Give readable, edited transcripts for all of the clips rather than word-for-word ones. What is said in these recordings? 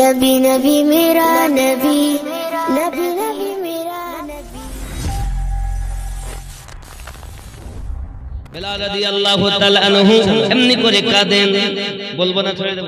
नबी नबी मेरा नबी, नबी नबी मेरा नबी। বেলাল রাদিয়াল্লাহু তাআলা আনহু এমনি করে কাঁদেন, বলবো না ছেড়ে দেব।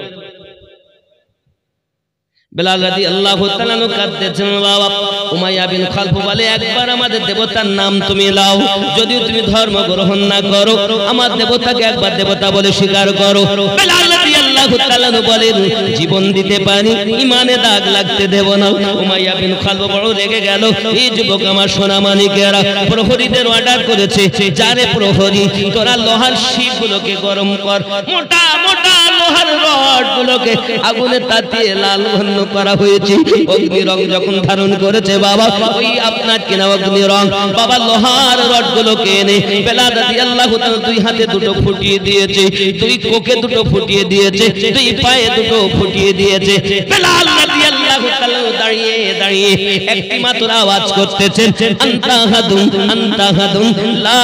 বেলাল রাদিয়াল্লাহু তাআলা আনহু কাঁদতেছেন, বাবা উমাইয়া বিন খালফ বলে একবার আমাদের দেবতার নাম তুমি লাও, যদিও তুমি ধর্ম গ্রহণ না করো আমার দেবতাকে একবার দেবতা বলে স্বীকার করো। বেলাল রাদিয়াল্লাহু তাআলা আনহু বলেন জীবন দিতে পারি, ইমানে দাগ লাগতে দেব না। উমাইয়া বিন খালফ বড় রেগে গেল, এই যুবক আমার সোনা মানিকেরা প্রহরীদের অর্ডার করেছে, যারে প্রহরী তোরা লোহার শিকগুলোকে গরম কর, মোটা মোটা লোহার রডগুলোকে আগুনে তাতিয়ে লাল ঘন করা হয়েছে। অগ্নি রং যখন ধারণ করেছে বাবা, ওই আপনার কিনা অগ্নি রং বাবা লোহার রডগুলোকে এনে বেলাল রাদিয়াল্লাহু তাআলা দুই হাতে দুটো ফুটিয়ে দিয়েছে, দুই কোকে দুটো ফুটিয়ে দিয়েছে, দুই পায়ে দুটো ফুটিয়ে দিয়েছে। বেলাল রাদিয়াল্লাহু তাআলা দাঁড়িয়ে দাঁড়িয়ে একটি মাত্র আওয়াজ করতেছেন, আনতা হাদুন আনতা হাদুন লা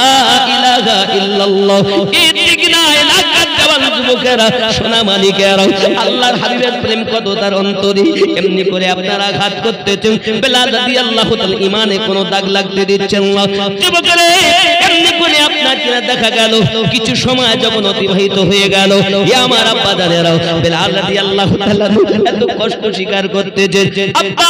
ইলাহা ইল্লাল্লাহ। এই দিগনা এলাকার জওয়ান যুবকেরা সোনা মানিকেরা আল্লাহর হাবিবের প্রেম কত তার অন্তরে, এমনি করে আপনারা আঘাত করতেছেন। বেলাল রাদিয়াল্লাহু তাআলা ইমানে কোনো দাগ লাগতে দিচ্ছেন না। যুবকেরা এমনি করে আপনার কিনা দেখা গেল কিছু সময় যখন অতিবাহিত হয়ে গেল, ইয়া আমার আব্বা জানেরাও বেলাল রাদিয়াল্লাহু তাআলা এত কষ্ট স্বীকার করতেছে। আব্বা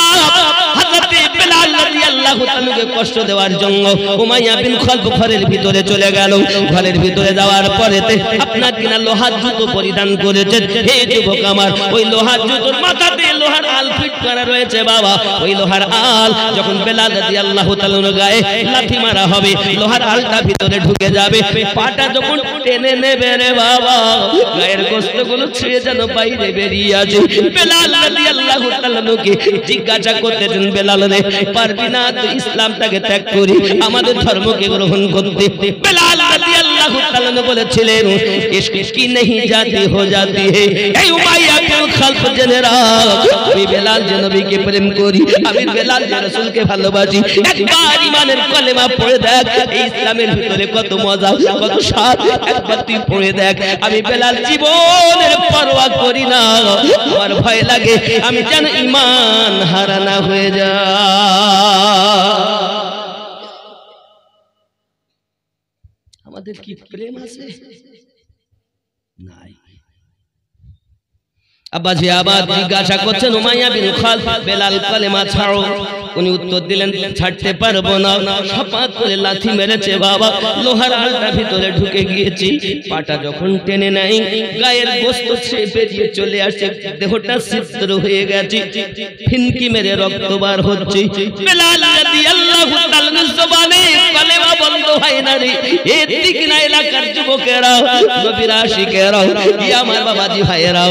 হযরতে বেলাল রাদিয়াল্লাহু তাআলাকে কষ্ট দেওয়ার জন্য উমাইয়া বিন খালফ ঘরের ভিতরে চলে গেল। ঘরের ভিতরে যাওয়ার পরেতে আপনার কিনা লোহার জুতো পরিধান করেছে। হে যুবক আমার, ওই লোহার জুতোর মাথাতে লোহার আল ফিট করা রয়েছে বাবা। ওই লোহার আল যখন বেলাল রাদিয়াল্লাহু তাআলার গায়ে লাথি মারা হবে, লোহার আলটা ভিতরে ঢুকে যাবে, পাটা যখন টেনে নেবে রে বাবা, গায়ের গোশতগুলো ছিঁড়ে যেন বাইরে বেরিয়ে আসে। বেলাল রাদিয়াল্লাহু তাআলাকে জিজ্ঞাসা করতেছেন, বেলাল রে পারবি না তো ইসলামটাকে ত্যাগ করি, আমাদের ধর্মকে গ্রহণ করতে? বেলাল রাদিয়াল্লাহু তাআলা বলেছিলেন ইশক কি नहीं जाती हो जाती है। এই উমাইয়া বিন খালফ জেনেরা আমি বেলাল যে নবীকে প্রেম করি, আমি বেলাল যে রাসূলকে ভালোবাসি, একবার ইমানের কলেমা পড়ে দেখ, এই ইসলামের ভিতরে কত মজা কত স্বাদ, একবার তুই পড়ে দেখ। আমি বেলাল জীবনের পরোয়া করি না, আমার ভয় লাগে আমি যেন ঈমান হারা না হয়ে যায়। আমাদের কি প্রেম আছে? নাই। আব্বাজি আবার জিজ্ঞাসা করছেন উমাইয়া বিন খালফ বেলাল কলেমা ছাড়ো, উনি উত্তর দিলেন ছাড়তে পারবো না। সপাত করে লাথি মেরেছে বাবা, লোহার আলটা ভিতরে ঢুকে গিয়েছে, পাটা যখন টেনে নাই গায়ের গোশত ছিঁড়ে বেরিয়ে চলে আসছে, দেহটা ছিদ্র হয়ে গেছে, ফিনকি মেরে রক্ত বার হচ্ছে। বেলাল রাদিয়াল্লাহু তাআলার জবানে কলেমা বন্ধ হয় না রে। এই দিকনা এলাকার যুবকেরা নবীর আশিকেরা ইয়া আমার বাবাজি ভাইয়েরা,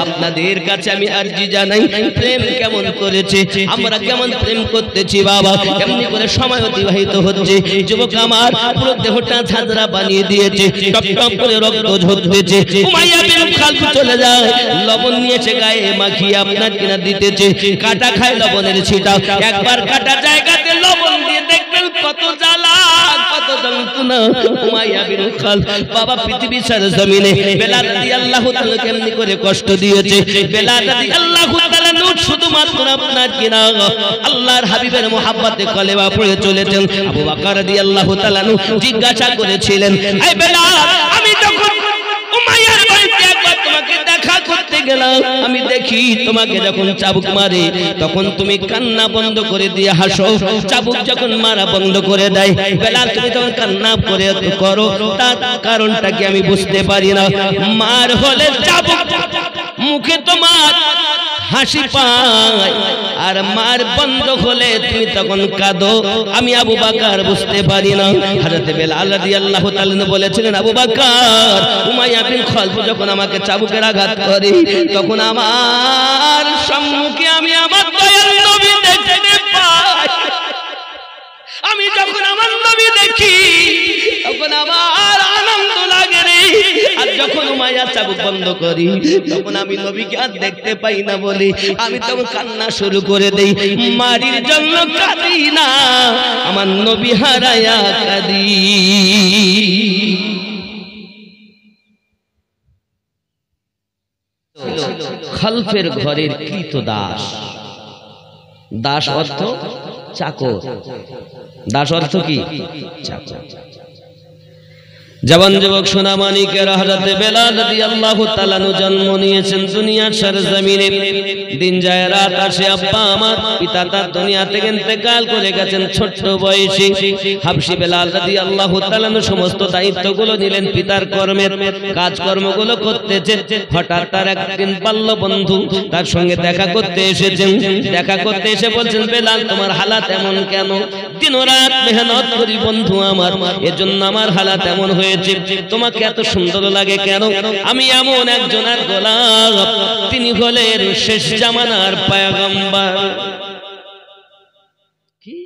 আপনাদের কাছে আমি আরজি জানাই প্রেম কেমন করেছে, আমরা কেমন প্রেম করতেছি বাবা, কেমনি করে সময় অতিবাহিত হচ্ছে। যুবক আমার পুরো দেহটা ঝাঁঝরা বানিয়ে দিয়েছে, টপ টপ করে রক্ত ঝরতেছে। উমাইয়া বিন খালফ চলে যায়, লবণ নিয়েছে গায়ে মাখিয়ে আপনার কিনা দিতেছে, কাটা খায় লবণের ছিটা, একবার কাটা জায়গাতে লবণ দিয়ে দেখবেন কত জ্বালা কত যন্ত্রণা। উমাইয়া বিন খালফ বাবা পৃথিবীর জমিনে বেলাল রাদিয়াল্লাহু তাআলা কেমনি করে কষ্ট দিয়েছে। বেলাল রাদিয়াল্লাহু তাআলা শুধুমাত্র আপনার কিনা আল্লাহর হাবিবের মোহাব্বতে কলেমা পড়ে চলেছেন। আবু বকর রাদিয়াল্লাহু তাআলা জিজ্ঞাসা করেছিলেন, এই বেলাল আমি যখন উমাইয়ার বাড়িতে একবার তোমাকে দেখা করতে গেলাম, আমি দেখি তোমাকে যখন চাবুক মারে তখন তুমি কান্না বন্ধ করে দিয়ে হাসো, চাবুক যখন মারা বন্ধ করে দেয় বেলাল তুমি তখন কান্না করে করো, তার কারণটা কি আমি বুঝতে পারি না। মার হলে চাবুক মুখে তোমার হাসি পায়, আর মার বন্ধ হলে তুমি তখন কাঁদো, আমি আবু বকর বুঝতে পারি না। হযরত বেলাল রাদিয়াল্লাহু তাআলা বলেছিলেন, আবু বকর উমাইয়া বিন খালফ যখন আমাকে চাবুকের আঘাত করে তখন আমার সম্মুখে আমি আমার দয়াল নবী দেখতে পাই, আমি যখন আমার নবী দেখি তখন আমার আনন্দ লাগে রে। আর যখন উমাইয়া চাবুক বন্ধ করি তখন আমি নবীকে আর দেখতে পাই না বলে আমি তখন কান্না শুরু করে দেই। মারির জন্য কাঁদি না, আমার নবী হারায়া কাঁদি। খলফের ঘরের কৃতদাস। দাস অর্থ চাকর, দাস অর্থ কি? চাকর। জওয়ান যুবক সোনামানিকের হযরতে বেলাল রাদিয়াল্লাহু তাআলা জন্ম নিয়েছেন দুনিয়ার সরজমিনে। দিন যায় রাত আসে, আব্বা আমার পিতা তার দুনিয়া থেকে ইন্তেকাল করে গেছেন ছোট্ট বয়সে। হাবশী বেলাল রাদিয়াল্লাহু তাআলা সমস্ত দায়িত্বগুলো নিলেন, পিতার কর্মের কাজকর্মগুলো করতেছেন। হঠাৎ তার একদিন বাল্য বন্ধু তার সঙ্গে দেখা করতে এসেছেন। দেখা করতে এসে বলছেন, বেলাল তোমার হালাত এমন কেন? দিনরাত মেহনত করি বন্ধু আমার, এজন্য আমার হালাত এমন হয়ে, তোমাকে এত সুন্দর লাগে কেন? আমি এমন একজনের গোলাম, তিনি হলেন শেষ জামানার পয়গম্বর। কি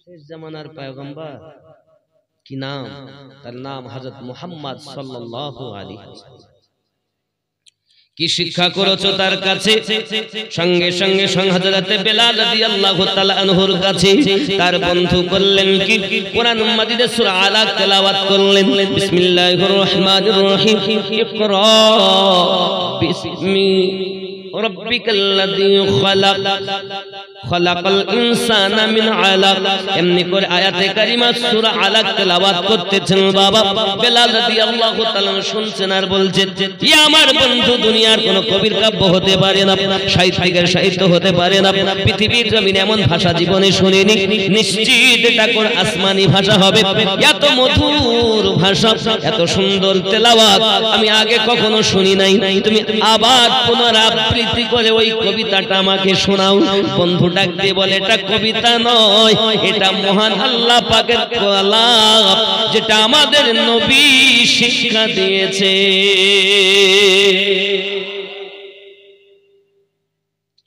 শেষ জামানার পয়গম্বর? কি নাম? তার নাম হযরত মুহাম্মদ সাল্লাল্লাহু আলাইহি ওয়াসাল্লাম। কি শিক্ষা করেছো তার কাছে? সঙ্গে সঙ্গে হযরতে বেলাল রাদিয়াল্লাহু তাআলা আনহুর কাছে তার বন্ধু করলেন কি? কোরআন মাজিদের সূরা আলাক তেলাওয়াত করলেন। বিসমিল্লাহির রহমানির রহিম, ইকরা বিসমি রাব্বিকাল্লাযী খালাক খালাকাল ইনসানা মিন আলাক। এমনি করে আয়াতে কারিমা সূরা আলাক তেলাওয়াত করতেছেন বাবা। বেলাল রাদিয়াল্লাহু তাআলা শুনছেন আর বলছেন, ইয়া আমার বন্ধু, দুনিয়ার কোন কবির কাব্য হতে পারে না, সাহিত্যিকের সাহিত্য হতে পারে না, পৃথিবীর জমিনে এমন ভাষা জীবনে শুনিনি। নিশ্চিত এটা কোন আসমানি ভাষা হবে। এত মধুর ভাষা, এত সুন্দর তেলাওয়াত আমি আগে কখনো শুনি নাই। তুমি আবার পুনরাবৃত্তি করে ওই কবিতাটা আমাকে শোনাও। বন্ধু ডাক দিয়ে বলে, এটা কবিতা নয়, এটা মহান আল্লাহ পাকের কালাম, যেটা আমাদের নবী শিক্ষা দিয়েছে।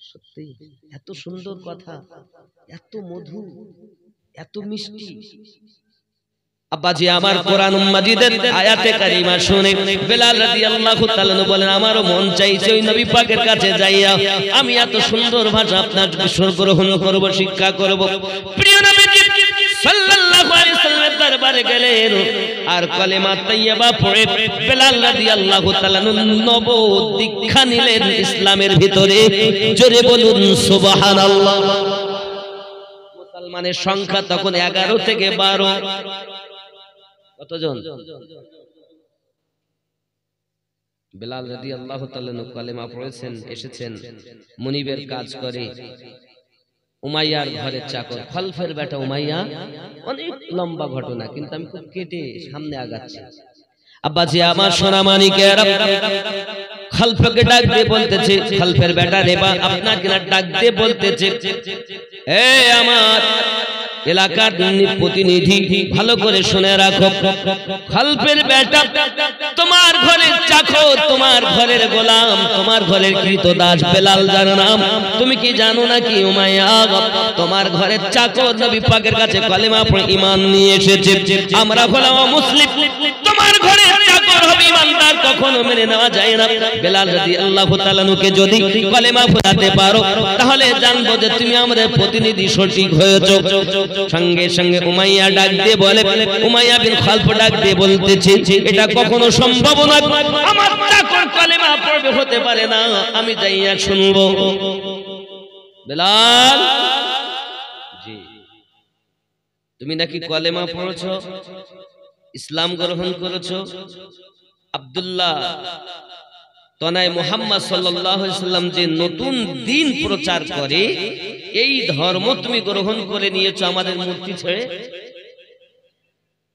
সত্যি এত সুন্দর কথা, এত মধু, এত মিষ্টি। আব্বাজি আমার কোরআন মাজিদের আয়াতে কারিমা শুনে বেলাল রাদিয়াল্লাহু তাআলা বলেন, আমারও মন চাইছে ওই নবী পাকের কাছে যাইয়া আমি এত সুন্দর ভাষা আপনার গ্রহণ করব, শিক্ষা করব। প্রিয় নবীজি সাল্লাল্লাহু আলাইহি ওয়াসাল্লামের দরবারে গেলেন আর কালেমা তাইয়্যিবা পড়ে বেলাল রাদিয়াল্লাহু তাআলা নব দীক্ষা নিলেন ইসলামের ভিতরে। জোরে বলুন সুবহানাল্লাহ। মুসলমানের সংখ্যা তখন 11 থেকে 12। কতজন? বেলাল রাদিয়াল্লাহু তাআলা কালেমা পড়েছেন, এসেছেন, মুনিবের কাজ করে, উমাইয়ার ঘরের চাকর, খলফের বেটা উমাইয়া। অনেক লম্বা ঘটনা, কিন্তু আমি খুব কেটে সামনে আগাচ্ছি। আব্বাজি আমার সোনা মানিকেরা, খলফকে ডাক দিয়ে বলতেছে, খলফের বেটা রেবা আপনার কিনা ডাক দিয়ে বলতেছে, এ আমার এলাকার প্রতিনিধি, ভালো করে শুনে রাখো, খলফের বেটা তোমার ঘরের চাকর, তোমার ঘরের গোলাম, তোমার ঘরের কৃতদাস বেলাল যার নাম, তুমি কি জানো নাকি উমাইয়া তোমার ঘরের চাকর নবী পাকের কাছে কালেমা পড়ে ঈমান নিয়ে এসেছে। আমরা হলাম মুসলিম, তোমার ঘরের চাকর হবে ঈমানদার, কখনো মেনে নেওয়া যায় না। বেলাল রাদিয়াল্লাহু তাআলা কে যদি কালেমা পড়াতে পারো তাহলে জানবো যে তুমি আমাদের প্রতিনিধি সঠিক হয়েছো। সঙ্গে সঙ্গে উমাইয়া ডাক দিয়ে বলে, উমাইয়া বিন খালফ ডাক দিয়ে বলতেছে, এটা কখনো সম্ভব না, আমার চাকর কালেমা পড়বে হতে পারে না, আমি যাইয়া শুনবো। বেলাল, জি তুমি নাকি কালেমা পড়েছো, ইসলাম গ্রহণ করেছো। আব্দুল্লাহ তনায় মুহাম্মদ সাল্লাল্লাহু আলাইহি ওয়াসাল্লাম যে নতুন দ্বীন প্রচার করে, এই ধর্ম তুমি গ্রহণ করে নিয়েছো আমাদের মূর্তি ছেড়ে।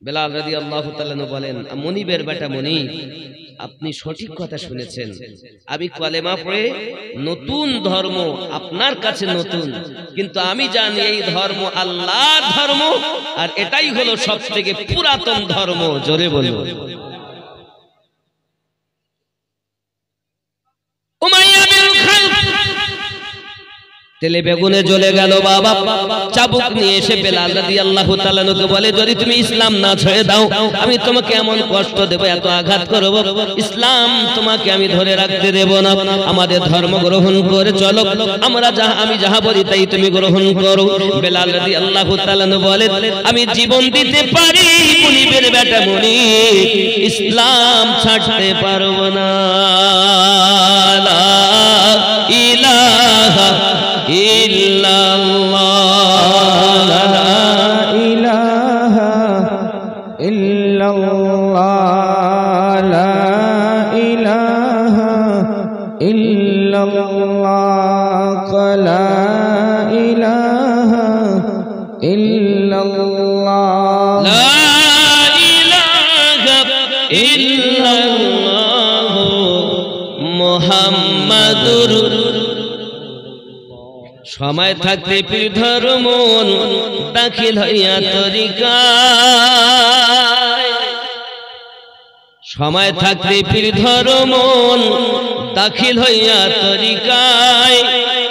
বেলাল রাদিয়াল্লাহু তাআলা বলেন, মুনিবের বেটা মুনিব, আপনি সঠিক কথা শুনেছেন, আমি কালেমা পড়ে নতুন ধর্ম আপনার কাছে নতুন, কিন্তু আমি জানি এই ধর্ম আল্লাহর ধর্ম, আর এটাই হলো সবথেকে পুরাতন ধর্ম। জোরে বলুন। উমাইয়া বিন খালফ তেলে বেগুনে জ্বলে গেল বাবা। চাবুক নিয়ে এসে বেলাল রাদিয়াল্লাহু তাআলা কে বলে, যদি তুমি ইসলাম না ছেড়ে দাও আমি তোমাকে এমন কষ্ট দেব, এত আঘাত করব, ইসলাম তোমাকে আমি ধরে রাখতে দেব না, আমাদের ধর্ম গ্রহণ করে চলো, আমি যাহা বলি তাই তুমি গ্রহণ করো। বেলাল রাদিয়াল্লাহু তাআলা বলে, আমি জীবন দিতে পারি, মুনিবের বেটা মুনিব, ইসলাম ছাড়তে পারবো না। ইলাহা ইল্লাল্লাহ লা ইলাহা ইল্লাল্লাহ লা ইলাহা ইল্লাল্লাহ লা ইলাহা ইল্লাল্লাহ লা ইলাহা ইল্লাল্লাহ মুহাম্মাদুর সময় থাকতে পীর ধর্ম দাখিল হইয়া তরিকায় সময় থাকতে পীর ধর্ম দাখিল হইয়া তরিকায়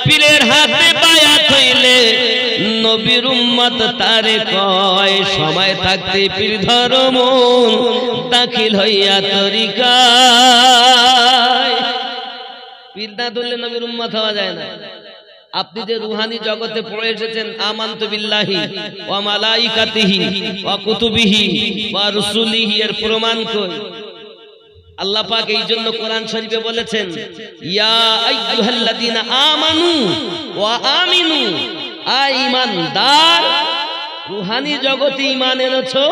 পীরের হাতে বায়াত হইলে নবীর উম্মত তারে কয় সময় থাকতে পীর ধর্ম দাখিল হইয়া তরিকায় পীর না ধরলে নবীর উম্মত হওয়া যায় না আপনি যে রুহানি জগতে পড়ে এসেছেন আমানতু বিল্লাহি ওয়া মালাইকাতিহি ওয়া কুতুবিহি ওয়া রুসুলিহি এর প্রমাণ কই আল্লাহ পাক এই জন্য কোরআন শরীফে বলেছেন ইয়া আইয়ুহাল্লাযীনা আমানু ওয়া আমিনু আই ঈমানদার রুহানি জগতে ঈমান এনেছো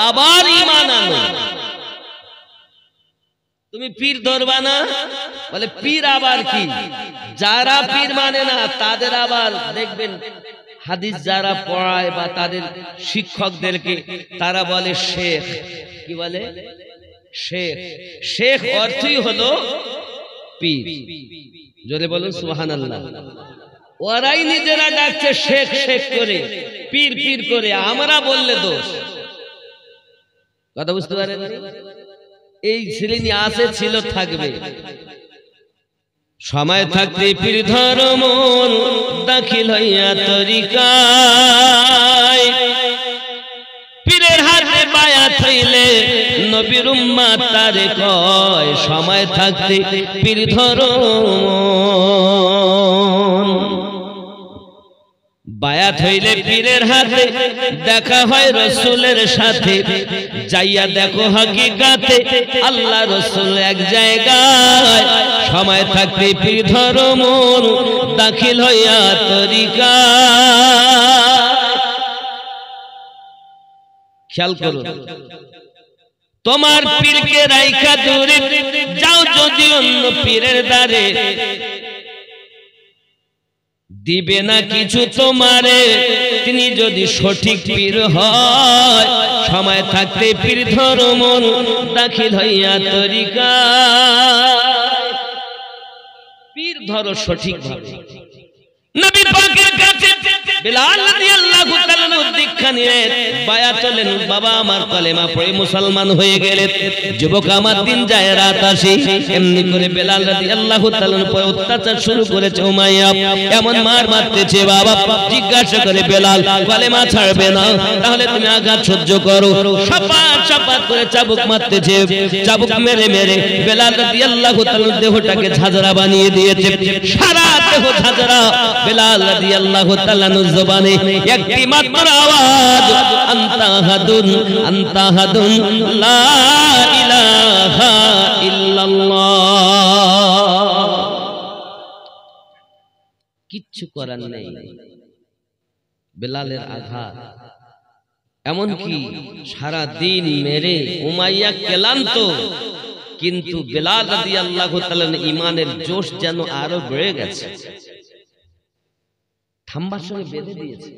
আবার ঈমান আনো তুমি পীর ধরবা না বলে পীর আবার কি যারা পীর মানে না তাদের আবার দেখবেন হাদিস যারা পড়ায় বা তাদের শিক্ষকদেরকে তারা বলে শেখ কি বলে শেখ শেখ অর্থই হলো পীর জোরে বলুন সুবহানাল্লাহ ওরাই নিজেরা ডাকছে শেখ শেখ করে পীর পীর করে আমরা বললে দোষ কথা বুঝতে পারেন এই শ্রেণী আছে ছিল থাকবে সময় থাকতে পীর ধর্ম দাখিল হইয়া তরিকায় পীরের হাতে বায়াত হইলে নবীর উম্মত তারে কয় সময় থাকতে পীর ধর্ম বায়াত হইলে পীরের হাতে দেখা হয় রাসূলের সাথে যাইয়া দেখো হাকিকাতে আল্লাহ রাসূল এক জায়গায় সময় থাকতে পীর ধর্ম দাখিল হইয়া তরিকা খেয়াল করুন তোমার পীরকে রাইখা দূরে যাও যদি অন্য পীরের দ্বারে দিবে না কিছু তোমারে তিনি যদি সঠিক পীর হয় সময় থাকতে পীর ধর্ম দাখিল হইয়া তরিকা পীর ধরো সঠিক ভাবে নবী পাকের কাছে বিলাল রাদিয়াল্লাহু তাআলা দীক্ষা নিয়ে বায়াত হলেন বাবা আমার কলেমা পড়ে মুসলমান হয়ে গেলেন যুবক আমার দিন যায় রাত আসে এমনি করে বিলাল রাদিয়াল্লাহু তাআলার উপর অত্যাচার শুরু করেছে উমাইয়া এমন মার মারতেছে বাবা জিজ্ঞাসা করে বিলাল কলেমা ছাড়বে না তাহলে তুমি আঘাত সহ্য করো শাপাত শাপাত করে চাবুক মারতেছে চাবুক মেরে মেরে বিলাল রাদিয়াল্লাহু তাআলার দেহটাকে ঝাঁঝরা বানিয়ে দিয়েছে সারা দেহ ঝাঁঝরা বিলাল রাদিয়াল্লাহু তাআলার জবানে একটি মাত্র আওয়াজ আনতা হাদুন লা ইলাহা ইল্লাল্লাহ কিচ্ছু করার নেই বিলালের আঘাত এমন কি সারা দিন মেরে উমাইয়া ক্লান্ত কিন্তু বিলাল রাদিয়াল্লাহু তাআলার ঈমানের জোশ যেন আরো বেড়ে গেছে থাম্বার সঙ্গে বেঁধে দিয়েছে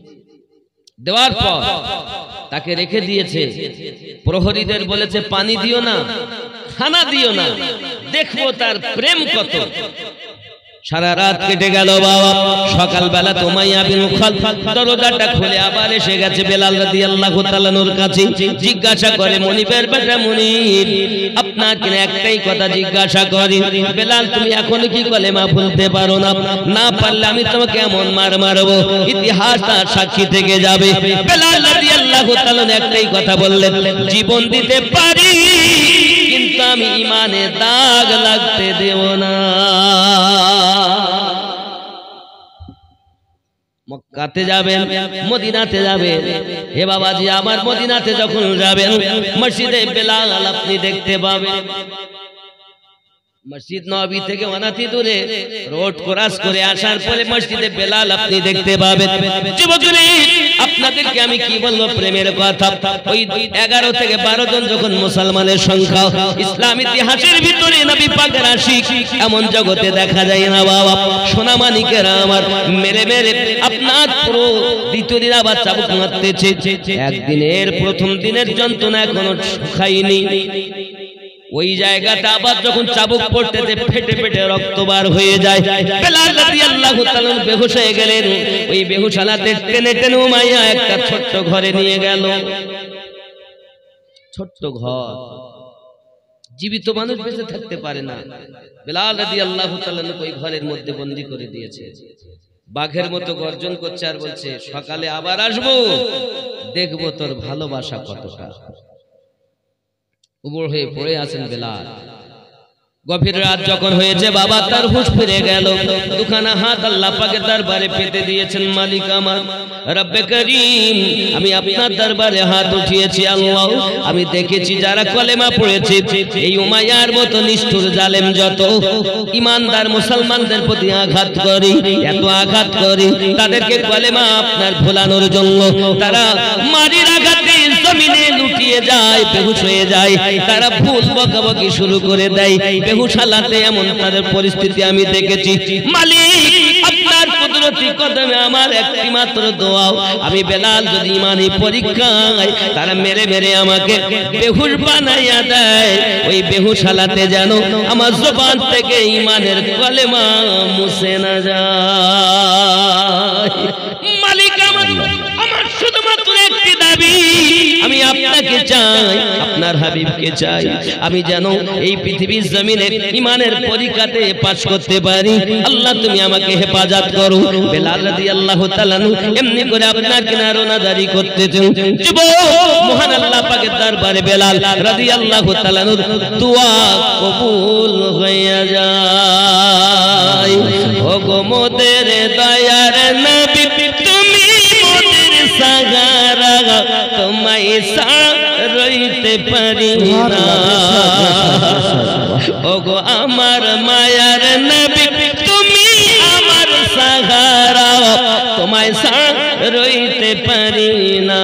দেওয়ার পর তাকে রেখে দিয়েছে প্রহরীদের বলেছে পানি দিও না খানা দিও না দেখবো তার প্রেম কত সারা রাত কেটে গেল বাবা সকালবেলা উমাইয়া বিন খালফ দরজাটা খুলে আবার এসে গেছে বিলাল রাদিয়াল্লাহু তাআলার কাছে জিজ্ঞাসা করে মনিবের বেটা মনিব আপনাকে একটাই কথা জিজ্ঞাসা করি বিলাল তুমি এখনো কি কলেমা ভুলতে পারো না না পারলে আমি তোমাকে এমন মার মারবো ইতিহাস তার সাক্ষী থেকে যাবে বিলাল রাদিয়াল্লাহু তাআলা একটাই কথা বললেন জীবন দিতে পারি কিন্তু আমি ঈমানে দাগ লাগতে দেব না মক্কাতে যাবেন মদিনাতে যাবেন হে বাবাজি আমার মদিনাতে যখন যাবেন মসজিদে বেলাল আপনি দেখতে পাবেন মসজিদ নববী থেকে অনাতি দূরে রোড ক্রস করে আসার পরে মসজিদে বেলাল আপনি দেখতে পাবেন। যুবকরা আপনাদেরকে আমি কি বলবো প্রেমের কথা। ওই 11 থেকে 12 জন যখন মুসলমানের সংখ্যা, ইসলাম ইতিহাসের ভিতরে নবী পাকের আশিক এমন জগতে দেখা যায় না বাবা। সোনা মানিকেরা আমার মেরে মেরে আপনার পুরো দ্বিতীয় আবার চাবুক মারতেছে। একদিনের প্রথম দিনের যন্ত্রণা এখনো শুকায়নি। ওই জায়গাটা আবার যখন চাবুক পড়তেছে ফেটে ফেটে রক্ত বার হয়ে যায়। বেলাল রাদিয়াল্লাহু তাআলা বেহুশ হয়ে গেলেন। ওই বেহুশ হালাতে টেনে টেনে উমাইয়া একটা ছোট্ট ঘরে নিয়ে গেল। ছোট্ট ঘর, জীবিত মানুষ বেঁচে থাকতে পারে না। বেলাল রাদিয়াল্লাহু তাআলা ওই ঘরের মধ্যে বন্দী করে দিয়েছে। বাঘের মতো গর্জন করছে আর বলছে, সকালে আবার আসবো, দেখবো তোর ভালোবাসা কতটা। উবর হয়ে পড়ে আছেন বেলাল। গভীর রাত যখন হয়েছে বাবা তার হুঁশ ফিরে গেল। দুখানা হাত আল্লাহ পাকের দরবারে পেতে দিয়েছেন, মালিক আমার রব্বে করিম, আমি আপনার দরবারে হাত উঠিয়েছি আল্লাহ। আমি দেখেছি যারা কলেমা পড়েছে, এই উমাইয়ার মতো নিষ্ঠুর জালেম যত ইমানদার মুসলমানদের প্রতি আঘাত করে, এত আঘাত করে, তাদেরকে কলেমা আপনার ভোলানোর জন্য তারা মারির আঘাতে জমিনে লুটিয়ে যায়, বেহুশ হয়ে যায়। তারা ভুল বকাবকি শুরু করে দেয়। বেহুশ হালাতে এমন তাদের পরিস্থিতি আমি দেখেছি। মালিক আপনার কুদরতি কদমে আমার একটি মাত্র দোয়া, আমি বেলাল যদি ইমানি পরীক্ষায় তারা মেরে মেরে আমাকে বেহুশ বানাইয়া দেয়, ওই বেহুশ হালাতে যেন আমার জবান থেকে ইমানের কলেমা মুছে না যায়। মালিক আমার শুধুমাত্র একটি দাবি, আমি আপনাকে চাই, আপনার হাবিবকে চাই, আমি যেন এই পৃথিবীর জমিনে ইমানের পরীক্ষাতে পাস করতে পারি। আল্লাহ তুমি আমাকে হেফাজত করো। বেলাল রাদিয়াল্লাহু তাআলা এমনি করে আপনার কিনারে নাজারি করতেছেন। মহান আল্লাহ পাকের দরবারে বেলাল রাদিয়াল্লাহু তাআলা দোয়া কবুল হয়ে যায়। ওগো মোদের দয়ার নবী তুমি মোদের সাগারা, তোমায় রইতে পারি না। ওগো আমার মায়ার নবী তুমি আমার সাহারা, তোমায় রইতে পারি না।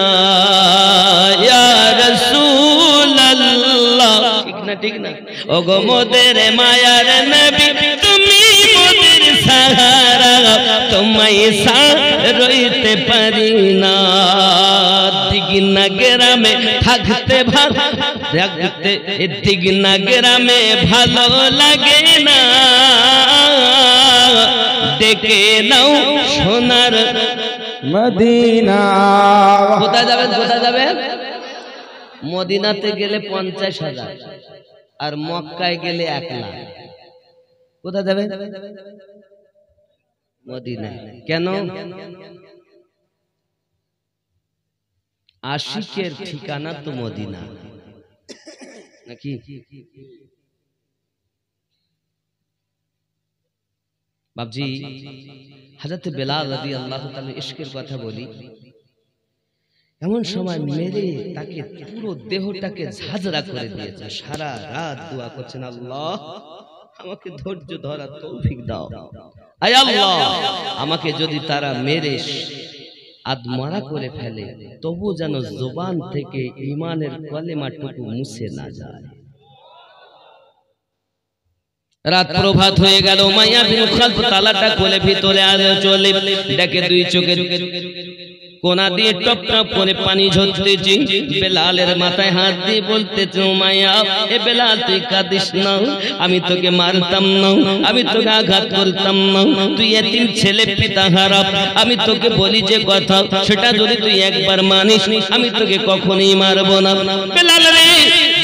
ইয়া রাসূলুল্লাহ, ঠিক না ঠিক না? ওগো মোদের মায়ার নবী তুমি মোদের সাহারা, তোমায় রইতে পারি না। দিগনা গ্রামে থাকতে ভালো লাগতে, দিগনা গ্রামে ভালো লাগে না, ডেকে নাও সোনার মদিনা। কোথায় যাবেন, কোথায় যাবেন? মদিনাতে গেলে 50,000 আর মক্কায় গেলে 1 লাখ। কোথায় যাবেন? মদিনা। কেন? আশিকের ঠিকানা তো মদিনা নাকি? বাবজি, হযরত বেলাল রাদিয়াল্লাহু তাআলা ইশকের কথা বলি, এমন সময় মেরে তাকে পুরো দেহটাকে ঝাঁঝরা করে দিয়েছে। সারা রাত দোয়া করছেন, আল্লাহ আমাকে ধৈর্য ধরার তৌফিক দাও। আয় আল্লাহ, আমাকে যদি তারা মেরে আদমরা করে ফেলে, তবু যেন জবান থেকে ঈমানের কলেমাটুকু মুছে না যায়। রাত প্রভাত হয়ে গেল। উমাইয়া বিন খালফ তালাটা খুলে ভিতরে চলে, দেখে 2 চোখের কোনা দিয়ে টপ টপ করে পানি ঝরতেছে। বেলালের মাথায় হাত দিয়ে বলতেছে, উমাইয়া এ বেলাল তুই কাঁদিস না, আমি তোকে মারতাম না, আমি তোকে আঘাত করতাম না, তুই এতিম ছেলে পিতা হারা, আমি তোকে বলি যে কথা সেটা যদি তুই একবার মানিস আমি তোকে কখনোই মারবো না। বেলাল রে,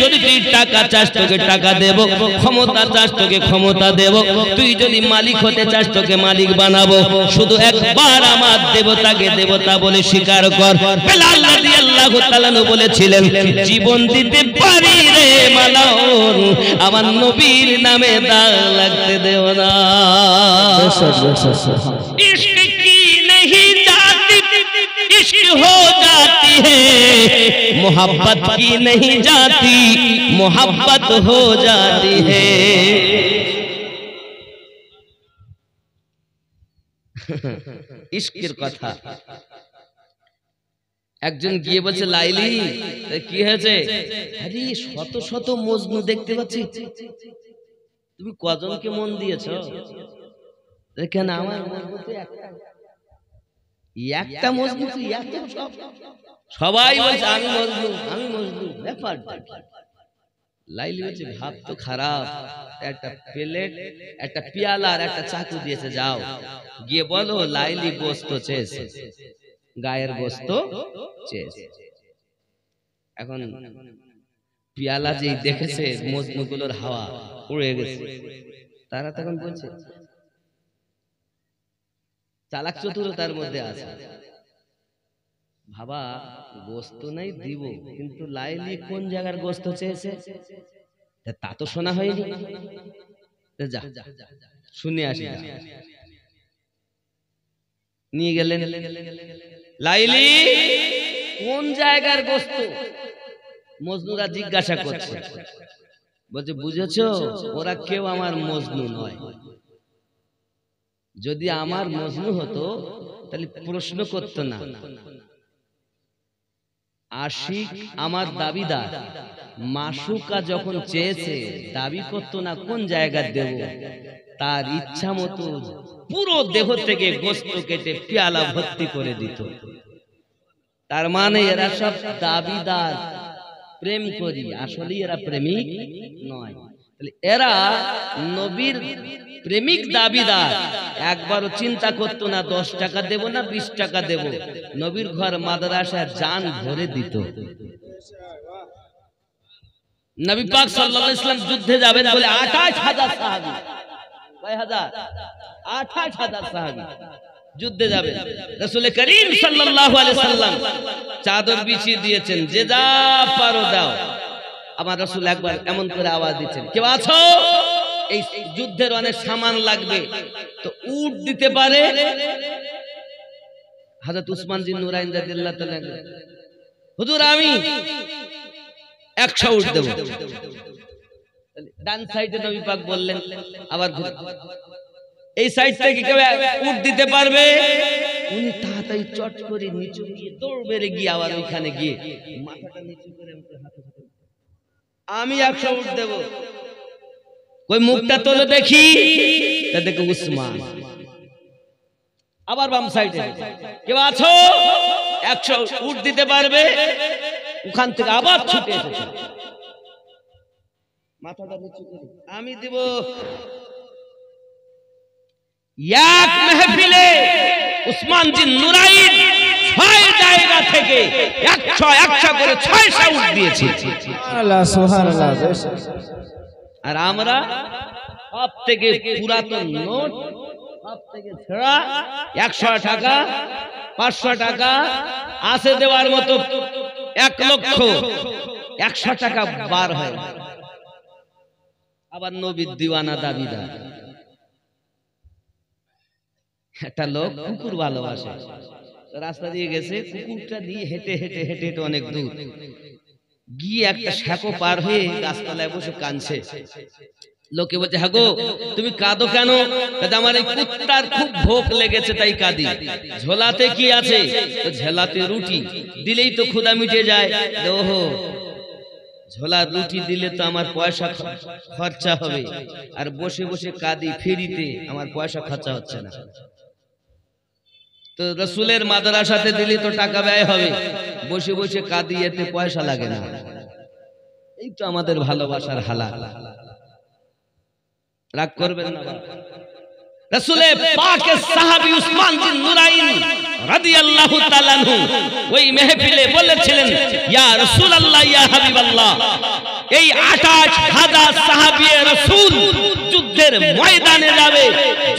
যদি তুই টাকা চাস তোকে টাকা দেব, ক্ষমতা চাস তোকে ক্ষমতা দেব, তুই যদি মালিক হতে চাস তোকে মালিক বানাবো, শুধু একবার আমার দেবতাকে দেবতা বলে স্বীকার কর। বেলাল রাদিয়াল্লাহু তাআলা বলেছিলেন, জীবন দিতে পারি রে মালাউন, আমার নবীর নামে দাগ লাগতে দেও না। ইশক কি नहीं जाती, इश्क हो जाती है, मोहब्बत की नहीं जाती, मोहब्बत हो जाती है। ইশকের কথা। একজন গিয়ে বলছে, লাইলি কি হয়েছে? আরে শত শত মজনু দেখতে পাচ্ছি, তুমি কজনকে মন দিয়েছ? কেন আমার একটা মজনু, সবাই বলছে আমি মজনু আমি মজনু। ব্যাপার লাইলি বলছে, ভাব তো খারাপ, একটা প্লেট একটা পেয়ালা আর একটা চাকু দিয়েছে, যাও গিয়ে বলো লাইলি গোস্ত চেয়েছে, গায়ের গোস্ত চেয়েছে। এখন পেয়ালা যেই দেখেছে মজনুগুলোর হাওয়া উড়ে গেছে, তারা তখন বলছে, চালাক চতুরতার মধ্যে আছে, ভাবা গোস্ত নাই দিব, কিন্তু লাইলি কোন জায়গার গোস্ত চেয়েছে তা তো শোনা হয়নি, যা শুনে আসি। নিয়ে গেলেন, লাইলি কোন জায়গার গোস্ত? মজনুরা জিজ্ঞাসা করছে, বলছে বুঝেছো, ওরা কেউ আমার মজনু নয়, যদি আমার মজনু হতো তাহলে প্রশ্ন করতো না। আশিক আমার দাবিদার, মাসুকা যখন চেয়েছে দাবি করতো না কোন জায়গা দেব, তার ইচ্ছা মতো পুরো দেহ থেকে গোস্ত কেটে পেয়ালা ভর্তি করে দিত। তার মানে এরা সব দাবিদার, প্রেম করি, আসলে এরা প্রেমিক নয়। এরা নবীর প্রেমিক দাবিদার, একবারও চিন্তা করতো না 10 টাকা দেব না 20 টাকা দেব, নবীর ঘর মাদ্রাসায় জান ভরে দিত। নবী পাক সাল্লাল্লাহু আলাইহি ওয়াসাল্লাম যুদ্ধে যাবেন বলে 28,000 সাহাবী, কয় হাজার? 28,000 সাহাবী যুদ্ধে যাবে। রাসূল করিম সাল্লাল্লাহু আলাইহি ওয়াসাল্লাম চাদর বিছিয়ে দিয়েছেন, যে যা পারো দাও। আমার রাসূল একবার এমন করে আওয়াজ দিচ্ছেন, কেউ আছো? এই যুদ্ধের অনেক সামান লাগবে, তো উট দিতে পারে? হযরত উসমান জিন নুরাইন রাদিয়াল্লাহু তাআলা, হুজুর আমি 100 উট দেব। ডান সাইডে নবী পাক বললেন, আবার এই সাইড থেকে কেউ উট দিতে পারবে? উনি তাড়াতাড়ি চট করে নিচু গিয়ে দৌড় বেড়ে গিয়ে আবার ওইখানে গিয়ে মাথাটা নিচু করে আমি 100 উট দেব। কই মুখটা তোলো দেখি, তা দেখো উসমান। আবার বাম সাইডে কেউ আছো? 100 উট দিতে পারবে? ওখান থেকে আবার ছুটে এসেছে, মাথাটা নিচু করে আমি দিব। এক মেহফিলে উসমান জিন নুরাইন 6 জায়গা থেকে 100 করে 600 উট দিয়েছে। সুবহানাল্লাহ সুবহানাল্লাহ। আর আমরা সব থেকে পুরাতন নোট, সব থেকে ছেঁড়া 100 টাকা 500 টাকা আছে দেওয়ার মতো 1 লক্ষ 100 টাকা বার হয়। আবার নবীর দিওয়ানা দাবিদার। একটা লোক কুকুর ভালোবাসে, রাস্তা দিয়ে গেছে, কুকুরটা নিয়ে হেঁটে হেঁটে হেঁটে হেঁটে অনেক দূর গিয়ে একটা শাকো পার হয়ে গাছতলায় বসে কাঁদছে। লোকে বলছে, হ্যাঁ গো তুমি কাঁদো কেন? আমার এই কুত্তার খুব ভোক লেগেছে তাই কাঁদি। ঝোলাতে কি আছে? ঝোলাতে রুটি, দিলেই তো ক্ষুধা মিটে যায়। ওহো, ঝোলার রুটি দিলে তো আমার পয়সা খরচা হবে, আর বসে বসে কাঁদি ফ্রিতে, আমার পয়সা খরচা হচ্ছে না। তো রাসূলের মাদ্রাসাতে দিলে তো টাকা ব্যয় হবে, বসে বসে কাঁদি, এতে পয়সা লাগে না। এই তো আমাদের ভালোবাসার হালাল। রাগ করবেন না। রাসূলে পাকের সাহাবী উসমান বিন নুরাইন রাদিয়াল্লাহু তাআলা আনহু ওই মেহফিলে বলেছিলেন, ইয়া রাসূলুল্লাহ ইয়া হাবিবাল্লাহ, এই 28,000 সাহাবী রাসূল যুদ্ধের ময়দানে যাবে,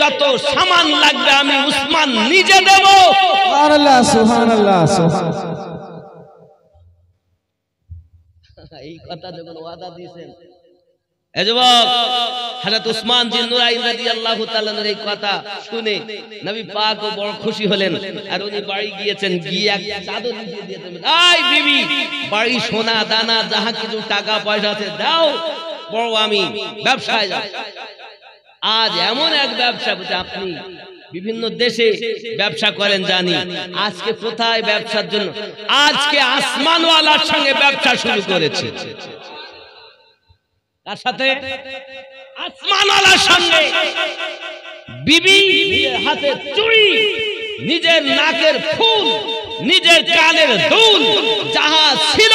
যত সামান লাগবে আমি উসমান নিজে দেব। সুবহানাল্লাহ সুবহানাল্লাহ সুবহানাল্লাহ। এই কথা যখন ওয়াদা দিয়েছেন, এ যুবক, হযরত উসমান জিন নুরাইন রাদিয়াল্লাহু তাআলা এই কথা শুনে নবী পাকও বড় খুশি হলেন। আর উনি বাড়ি গিয়েছেন, গিয়ে এক চাদর দিয়ে দিয়েছেন, এই বিবি, বাড়ি সোনা দানা যাহা কিছু টাকা পয়সা আছে দাও, বড় আমি ব্যবসায় যাব। আজ এমন এক ব্যবসা, আপনি বিভিন্ন দেশে ব্যবসা করেন জানি, আজকে কোথায় ব্যবসার জন্য? আজকে আসমানওয়ালার সঙ্গে ব্যবসা শুরু করেছে। তার সাথে আসমানওয়ালার সঙ্গে বিবি, হাতে চুড়ি, নিজের নাকের ফুল, নিজের কানের দুল, যাহা ছিল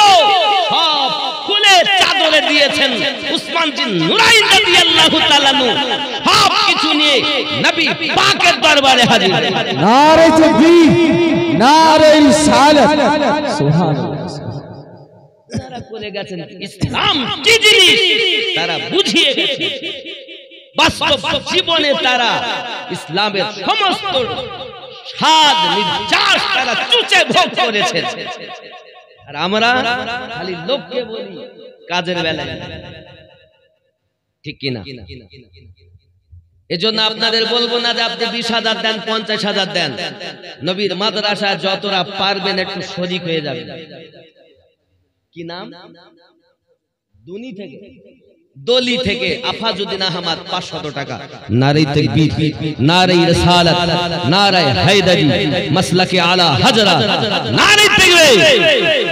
সব খুলে চাদরে দিয়েছেন। উসমান বিন নুরাইন রাদিয়াল্লাহু তাআলা আনহু সব কিছু নিয়ে নবী পাকের দরবারে হাজির। নারে তাকবীর, নারে রিসালাত, সুবহানাল্লাহ। তারা করে গেছেন ইসলাম কি জিনিস তারা বুঝিয়ে গেছেন। বাস্তব জীবনে তারা ইসলামের সমস্ত স্বাদ নির্যাস তারা চুচে ভোগ করেছেন। আর আমরা খালি লোককে বলি কাজের বেলায়, ঠিক কিনা? এজন্য আপনাদের বলবো না যে আপনি 20,000 দেন, 50,000 দেন। নবীর মাদ্রাসা যতটা পারবেন একটু শরীক হয়ে যাবেন। কি নাম? দুনি থেকে, দলি থেকে আফাজুদ্দিন আহমদ 500 টাকা। নারে তাকবীর, নারে রিসালাত, নারে হায়দারি, মাসলাকে আলা হাজরা, নারে তাকবীর।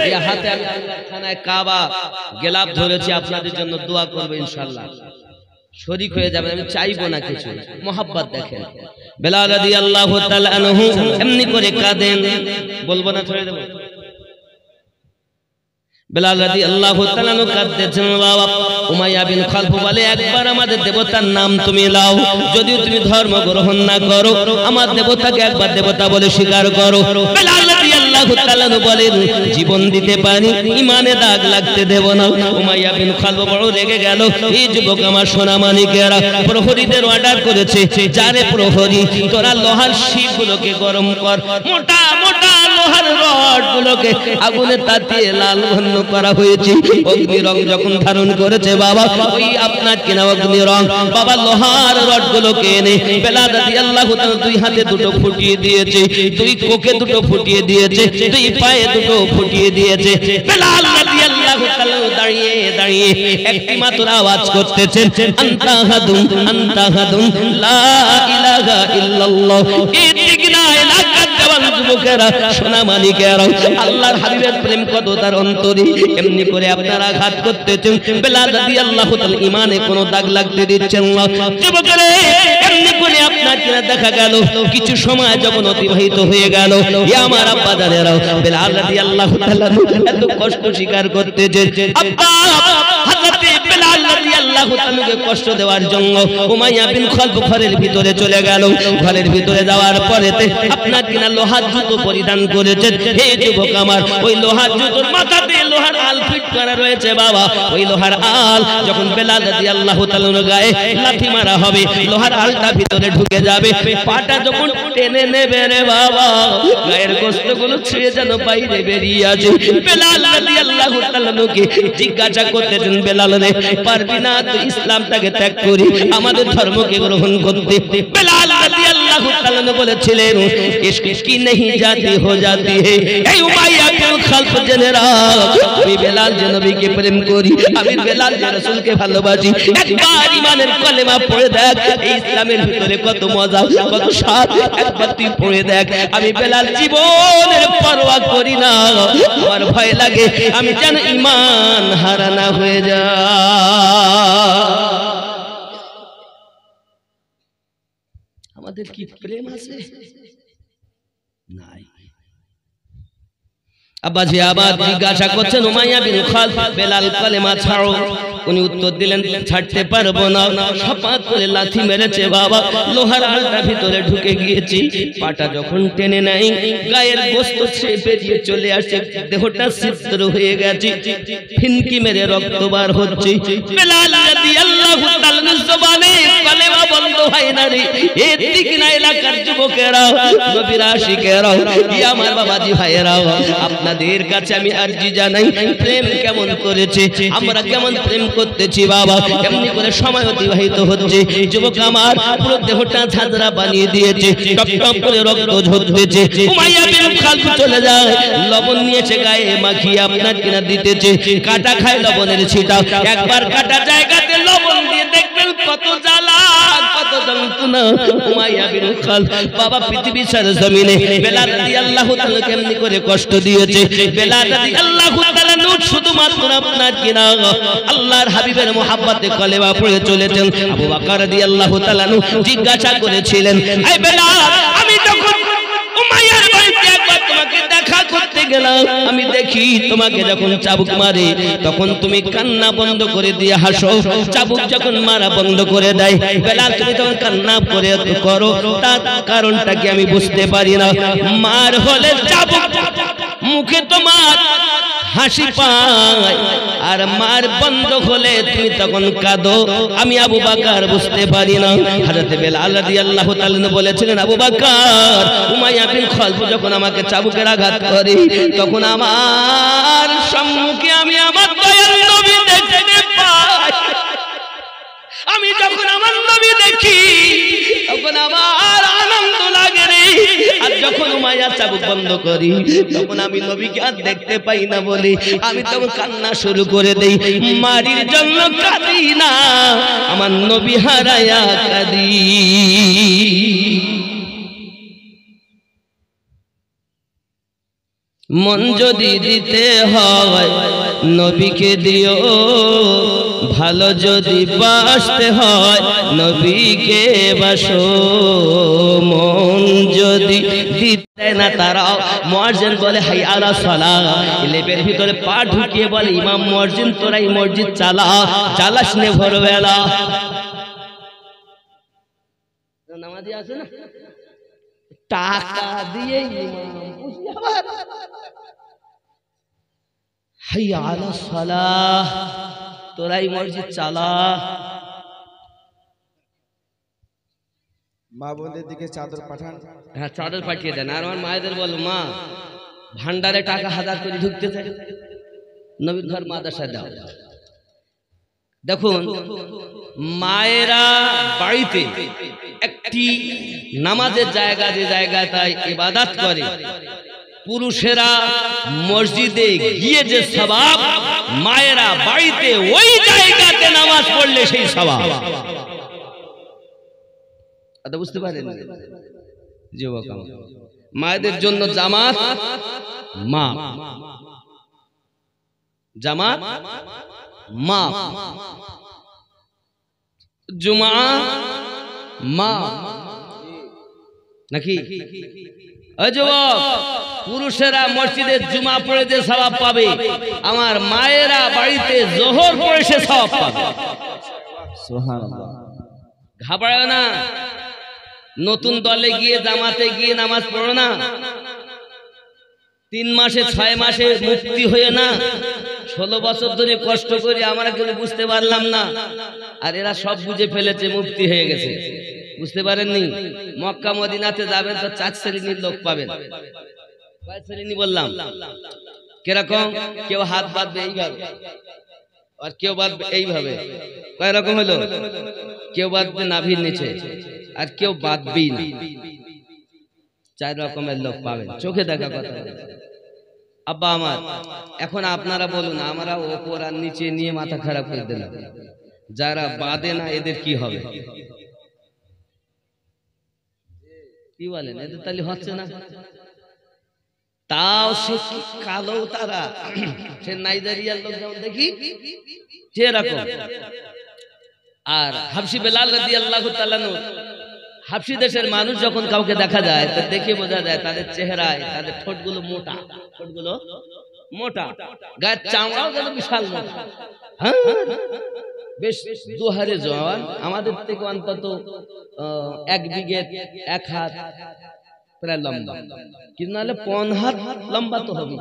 এই হাতে আমি খানায় কাবা গেলাপ ধরেছি, আপনাদের জন্য দোয়া করব ইনশাআল্লাহ। শরীক হয়ে যাবেন, আমি চাইবো না কিছু, মোহাব্বত দেখেন। বেলাল রাদিয়াল্লাহু তাআলা আনহু এমনি করে কাঁদেন, বলবো না, ছেড়ে দেব। বেলাল রাদিয়াল্লাহু তাআলা আনহু কাঁদতেছেন, বাবা উমাইয়া বিন খালফ বলে, একবার আমাদের দেবতার নাম তুমি লাও, যদিও তুমি ধর্ম গ্রহণ না করো, আমার দেবতাকে একবার দেবতা বলে স্বীকার করো। বেলাল রাদিয়াল্লাহু তাআলা আনহু বলেন, জীবন দিতে পারি, ইমানে দাগ লাগতে দেব না। উমাইয়া বিন খালফ বড় রেগে গেল। এই যুবক আমার সোনা মানিকেরা, প্রহরীদের অর্ডার করেছে, যারে প্রহরী তোরা লোহার শিকগুলোকে গরম কর, মোটা মোটা লোহার রড গুলোকে আগুনে তাতিয়ে লাল বর্ণ করা হয়েছে। অগ্নি রং যখন ধারণ করেছে বাবা, ওই আপনার কিনা অগ্নি রং বাবা লোহার রড গুলোকে এনে বেলাল রাদিয়াল্লাহু তাআলা দুই হাতে দুটো ফুটিয়ে দিয়েছে, দুই কোকে দুটো ফুটিয়ে দিয়েছে, দুই পায়ে দুটো ফুটিয়ে দিয়েছে। বেলাল রাদিয়াল্লাহু তাআলা দাঁড়িয়ে দাঁড়িয়ে একটি মাত্র আওয়াজ করতেছেন, আনতা হাদুন, আনতা হাদুন, লা ইলাহা ইল্লাল্লাহ। এই দিগনা এলাকার জওয়ান যুবকেরা, সোনা মালিকেরা, আল্লাহর হাবিবের প্রেম কত তার অন্তরে, এমনি করে আপনারা আঘাত করতেছেন। বেলাল রাদিয়াল্লাহু তাআলা ঈমানে কোনো দাগ লাগতে দিচ্ছেন না। যুবকেরা এমনি করে আপনার কিনা দেখা গেল কিছু সময় যখন অতিবাহিত হয়ে গেল, এ আমার আব্বা জানেরা, বেলাল রাদিয়াল্লাহু তাআলা এত কষ্ট স্বীকার করতেছে। আব্বা হযরত বেলাল রাদিয়াল্লাহু তাআলাকে কষ্ট দেওয়ার জন্য উমাইয়া বিন খালফ ঘরের ভিতরে চলে গেল। ঘরের ভিতরে যাওয়ার পরেতে আপনার কিনা লোহার জুতো পরিধান করেছেন। হে যুবক আমার, ওই লোহার জুতোর মাথাতে লোহার আল ফিট করা রয়েছে বাবা। ওই লোহার আল যখন বেলাল রাদিয়াল্লাহু তাআলার গায়ে লাথি মারা হবে, লোহার আলটা ভিতরে ঢুকে যাবে, পাটা যখন টেনে নেবে রে বাবা, গায়ের গোশতগুলো ছিঁড়ে যেন বাইরে বেরিয়ে আসে। বেলাল রাদিয়াল্লাহু তাআলাকে জিজ্ঞাসা করতেছেন, বেলাল রে, পারবি না তুই ইসলামটাকে ত্যাগ করি আমাদের ধর্মকে গ্রহণ করতে? বেলাল রাদিয়াল্লাহু তাআলা বলেছিলেন, ইশক কি नहीं जाती हो जाती है। এই উমাইয়া বিন খালফ জেনেরা, আমি বেলাল যে নবীকে প্রেম করি, আমি বেলাল যে রাসূলকে ভালোবাসি, একবার ঈমানের কলেমা পড়ে দেখ, এই ইসলামের ভিতরে কত মজা, কত স্বাদ, একবার তুই পড়ে দেখ। আমি বেলাল জীবনের পরোয়া করি না, আমার ভয় লাগে আমি যেন ঈমান হারা না হয়ে যায়। আমাদের কি প্রেম আছে? নাই। আব্বাজি আবার জিজ্ঞাসা করছেন, উমাইয়া বিন খালফ, বেলাল কলেমা ছাড়ো। উনি উত্তর দিলেন, ছাড়তে পারবো না। সপাত করে লাথি মেরেছে বাবা, লোহার আলটা ভিতরে ঢুকে গিয়েছে। পাটা যখন টেনে নাই, গায়ের গোশত ছেড়ে বেরিয়ে চলে আসে, দেহটা ছিদ্র হয়ে গেছে, ফিনকি মেরে রক্ত বার হচ্ছে। বেলাল রাদিয়াল্লাহু তাআলা জবানে কলেমা বন্ধ হয় না রে। এই দিকনা এলাকার যুবকেরা, নবীর আশিকেরা, ই আমার বাবাজি ভাইয়েরা, আপনাদের কাছে আমি আরজি জানাই, প্রেম কেমন করেছে, আমরা কেমন প্রেম করতেছি বাবা। এমনি করে সময় অতিবাহিত হচ্ছে, যুবক আমার পুরো দেহটা ঝাঁঝরা বানিয়ে দিয়েছে, টপ টপ করে রক্ত ঝরতেছে। উমাইয়া বিন খালফ চলে যায়, লবণ নিয়েছে গায়ে মাখিয়ে আপনার কিনা দিতেছে, কাটা খায় লবণের ছিটা। একবার কাটা জায়গাতে লবণ দিয়ে দেখবেন কত জ্বালা, কত কত যন্ত্রণা। উমাইয়া বিন খালফ বাবা পৃথিবীর জমিনে বেলাল রাদিয়াল্লাহু তাআলা কেমনি করে কষ্ট দিয়েছে। বেলাল রাদিয়াল্লাহু তাআলা শুধুমাত্র আপনার কিনা আল্লাহর হাবিবের মুহাব্বতে কলেমা পড়ে চলেছেন। আবু বকর রাদিয়াল্লাহু তাআলা জিজ্ঞাসা করেছিলেন, এই বেলাল, আমি যখন উমাইয়ার বাড়িতে একবার তোমাকে দেখা করতে গেলাম, আমি দেখি তোমাকে যখন চাবুক মারে তখন তুমি কান্না বন্ধ করে দিয়ে হাসো, চাবুক যখন মারা বন্ধ করে দেয় বেলাল তুমি তখন কান্না করে করো, তার কারণটা কি আমি বুঝতে পারি না। মার হলে চাবুক মুখে তোমার হাসি পায়, আর মার বন্ধ হলে তুমি তখন কাঁদো, আমি আবু বকর বুঝতে পারি না। হযরত বেলাল রাদিয়াল্লাহু তাআলা বলেছিলেন, আবু বকর, উমাইয়া বিন খালফ যখন আমাকে চাবুকের আঘাত করে তখন আমার সম্মুখে আমি আমার দয়ার নবী দেখতে পাই। আমি যখন আমার নবী দেখি তখন আমার আনন্দ লাগে রে। আর যখন উমাইয়া চাবুক বন্ধ করি তখন আমি নবীকে আর দেখতে পাই না বলে আমি তখন কান্না শুরু করে দেই। মারির জন্য কাঁদি না, আমার নবী হারায়া কাঁদি। মন যদি দিতে হয় নবীকে দিও, ভালো যদি বাসতে হয় নবীকে বাসো। মন যদি দিতে না তারাও মুয়াজ্জিন বলে হাই আলা সালাহ, লেপের ভিতরে পা ঢুকিয়ে বলে ইমাম মুয়াজ্জিন তোরাই মসজিদ চালা, চালাস নে ভোরবেলা। নামাজি আছে না, টাকা দিয়ে ইমাম হাইয়া আলা সালাহ, তোরাই মসজিদ চালা। মা বোনদের দিকে চাদর পাঠান। হ্যাঁ, চাদর পাঠিয়ে দেন। আর আমার মায়েদের বল, মা ভান্ডারে টাকা 1000 করে ঢুকতেছে, নবীর ঘর মাদ্রাসা দাও। দেখুন, মায়েরা বাড়িতে একটি নামাজের জায়গা, যে জায়গাটায় ইবাদত করে, পুরুষেরা মসজিদে গিয়ে যে সওয়াব, মায়েরা বাড়িতে ওই জায়গাতে নামাজ পড়লে সেই সওয়াব। এটা বুঝতে পারেন? যুবক, মায়েদের জন্য জামাত মা, জামাত মা, জুমা মা, নাকি? যুবক, পুরুষেরা মসজিদে জুমা পড়ে যে সওয়াব পাবে, আমার মায়েরা বাড়িতে জোহর পড়ে সে সওয়াব পাবে। সুবহানাল্লাহ। ঘাবড়ায় না, নতুন দলে গিয়ে জামাতে গিয়ে নামাজ পড়ো না, 3 মাসে 6 মাসে মুক্তি হয়ে না, 16 বছর ধরে কষ্ট করে আমরা কেউ বুঝতে পারলাম না, আর এরা সব বুঝে ফেলেছে, মুক্তি হয়ে গেছে। বুঝতে পারেননি? মক্কা মদিনাতে যাবেন তো 4 শ্রেণীর লোক পাবেন। কয় শ্রেণী বললাম? কিরকম? কেউ হাত বাঁধবে এইভাবে, আর কেউ বাঁধবে এইভাবে। কয় রকম হলো? কেউ বাঁধবে নাভির নিচে, আর কেউ বাঁধবেই না। 4 রকমের লোক পাবেন, চোখে দেখা কথা। আব্বা আমার, এখন আপনারা বলুন, আমরা ওপর আর নিচে নিয়ে মাথা খারাপ করে দিলাম, যারা বাঁধে না এদের কি হবে? কি বলেন? এদের তাহলে হচ্ছে না? তাও সে কালো, তারা সে নাইজেরিয়ার লোক যেমন দেখি সেরকম। আর হাবশি বেলাল রাদিয়াল্লাহু তাআলা আনহু, হাবশি দেশের মানুষ যখন কাউকে দেখা যায় তো দেখে বোঝা যায় তাদের চেহারায়, তাদের ঠোঁটগুলো মোটা, ঠোঁটগুলো মোটা, গায়ের চামড়াও যেন বিশাল মোটা। হ্যাঁ, বেশ দুহারে জওয়ান, আমাদের থেকে অন্তত 1 বিঘে 1 হাত প্রায় লম্বা, কিন্তু নাহলে 5 হাত লম্বা তো হবে।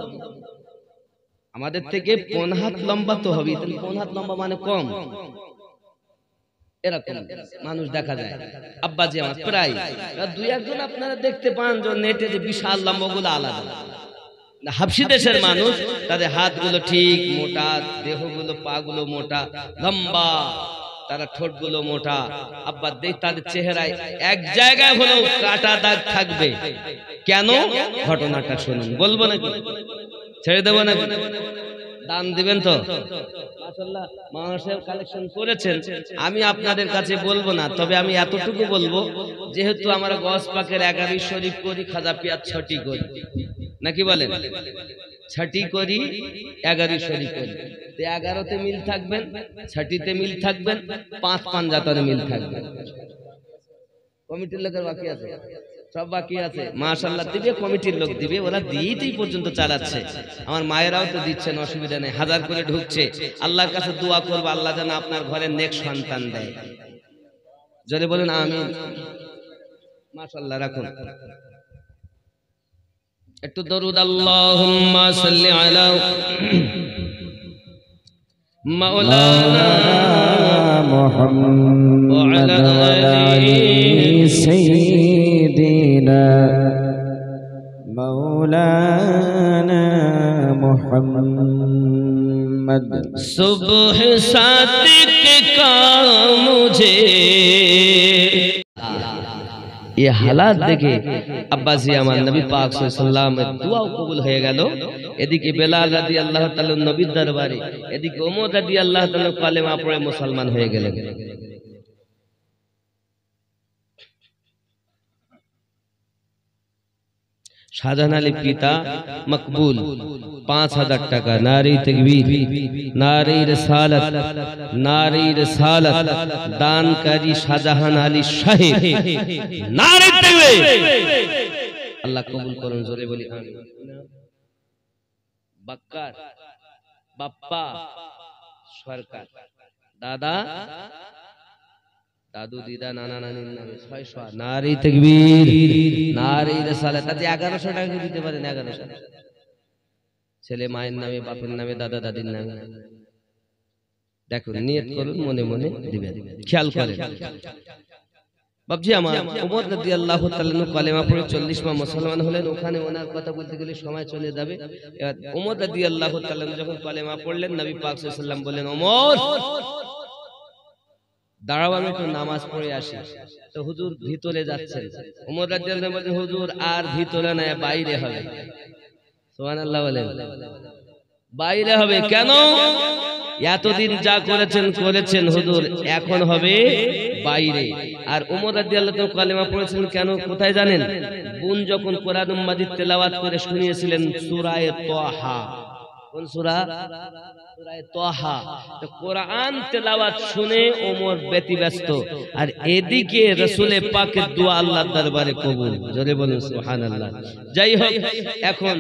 আমাদের থেকে 5 হাত লম্বা তো হবে। 5 হাত লম্বা মানে কম, এরকম মানুষ দেখা যায়। আব্বাজি আমার প্রায় 2-1 জন আপনারা দেখতে পান যে নেটে যে বিশাল লম্বা গুলো আলাদা। হাবশি দেশের মানুষ, তাদের হাতগুলো ঠিক মোটা, দেহগুলো পাগুলো মোটা লম্বা, তারা ঠোঁটগুলো মোটা। আব্বা দেখ তাদের চেহারায় এক জায়গায় হলেও কাটা দাগ থাকবে। কেন? ঘটনাটা শুনুন, বলবো নাকি ছেড়ে দেবো নাকি? দান দিবেন তো? মাশাআল্লাহ মাওলানা সাহেব কালেকশন করেছেন। আমি আপনাদের কাছে বলবো না, তবে আমি এতটুকু বলবো, যেহেতু আমরা গস পাকের 11 শরীফ করি, খাজা পিয়াজ 6টি করি, নাকি বলেন? 6টি করি, 11 শরীফ করি। 11তে মিল থাকবেন, 6টিতে মিল থাকবেন, 5 পাঞ্জাতরে মিল থাকবেন। কমিটির লোকের বাকি আছে, সব বাকি আছে। মাশাআল্লাহ দিবে, কমিটির লোক দিবে, ওরা দিয়েই পর্যন্ত চালাচ্ছে। আমার মায়েরাও তো দিচ্ছেন, অসুবিধা নেই, 1000 করে ঢুকছে। আল্লাহর কাছে দোয়া করব, আল্লাহ যেন আপনার ঘরে নেক সন্তান দেয়। জোরে বলুন আমিন। মাশাআল্লাহ রাখুন একটু দরুদ। আল্লাহুম্মা সাল্লি আলা মাওলানা মুহাম্মদ ওয়া আলা আলি সাইয়্যিদিনা মাওলানা মুহাম্মদ। सुबह सादिक का मुझे ये हालात देखे अब्बासी আমার নবী পাক সাল্লাল্লাহু আলাইহি ওয়াসাল্লামের দোয়া কবুল হয়ে গেল। এদিকে বেলাল রাদিয়াল্লাহু তাআলা নবীর দরবারে, এদিকে ওমর রাদিয়াল্লাহু তাআলা কালেমা পড়ে মুসলমান হয়ে গেলেন। শাহজাহান আলী পিতা মকবুল 5000 টাকা। নারী তাকবীর, নারী রিসালাত, নারী রিসালাত দানকারী শাহজাহান আলী সাহেব, নারী তাকবীর। আল্লাহ কবুল করুন, জোরে বলি আমিন। বাক্কার বাপ্পা সরকার, দাদা দাদু দিদা নানা নানির নামে 600। নারী তাকবীর, নারী রিসালাত। তাতে 1100 টাকা দিতে পারেন, 1100। ছেলে মায়ের নামে, বাপের নামে, দাদা দাদির নামে। দেখুন, নিয়ত করুন, মনে মনে দিবেন, খেয়াল করেন। বাবজি আমার ওমর রাদিয়াল্লাহু তাআলা কালেমা পড়ে 40 মা মুসলমান হলেন। ওখানে ওনার কথা বলতে গেলে সময় চলে যাবে। ওমর রাদিয়াল্লাহু তাআলা যখন কালেমা পড়লেন, নবী পাক সাল্লাল্লাহু আলাইহি ওয়াসাল্লাম বললেন, ওমর দাঁড়াও, আমি একটু নামাজ পড়ে আসি। তো হুজুর ভিতরে যাচ্ছেন। ওমর রাদিয়াল্লাহু আনহু বলেন, হুজুর আর ভিতরে না, বাইরে হবে। সুবহানাল্লাহ বলেন, বাইরে হবে। কেন? এতদিন যা করেছেন করেছেন হুজুর, এখন হবে বাইরে। আর ওমর রাদিয়াল্লাহু তাআলা কালেমা পড়েছেন কেন, কোথায় জানেন? বোন যখন কোরআন মাজিদ তেলাওয়াত করে শুনিয়েছিলেন সূরা তাহা। কোন সূরা? সূরা তাহা। তো কোরআন তেলাওয়াত শুনে ওমর ব্যতিব্যস্ত, আর এদিকে রাসূল পাকের দোয়া আল্লাহর দরবারে কবুল। জোরে বলুন সুবহানাল্লাহ। যাই হোক, এখন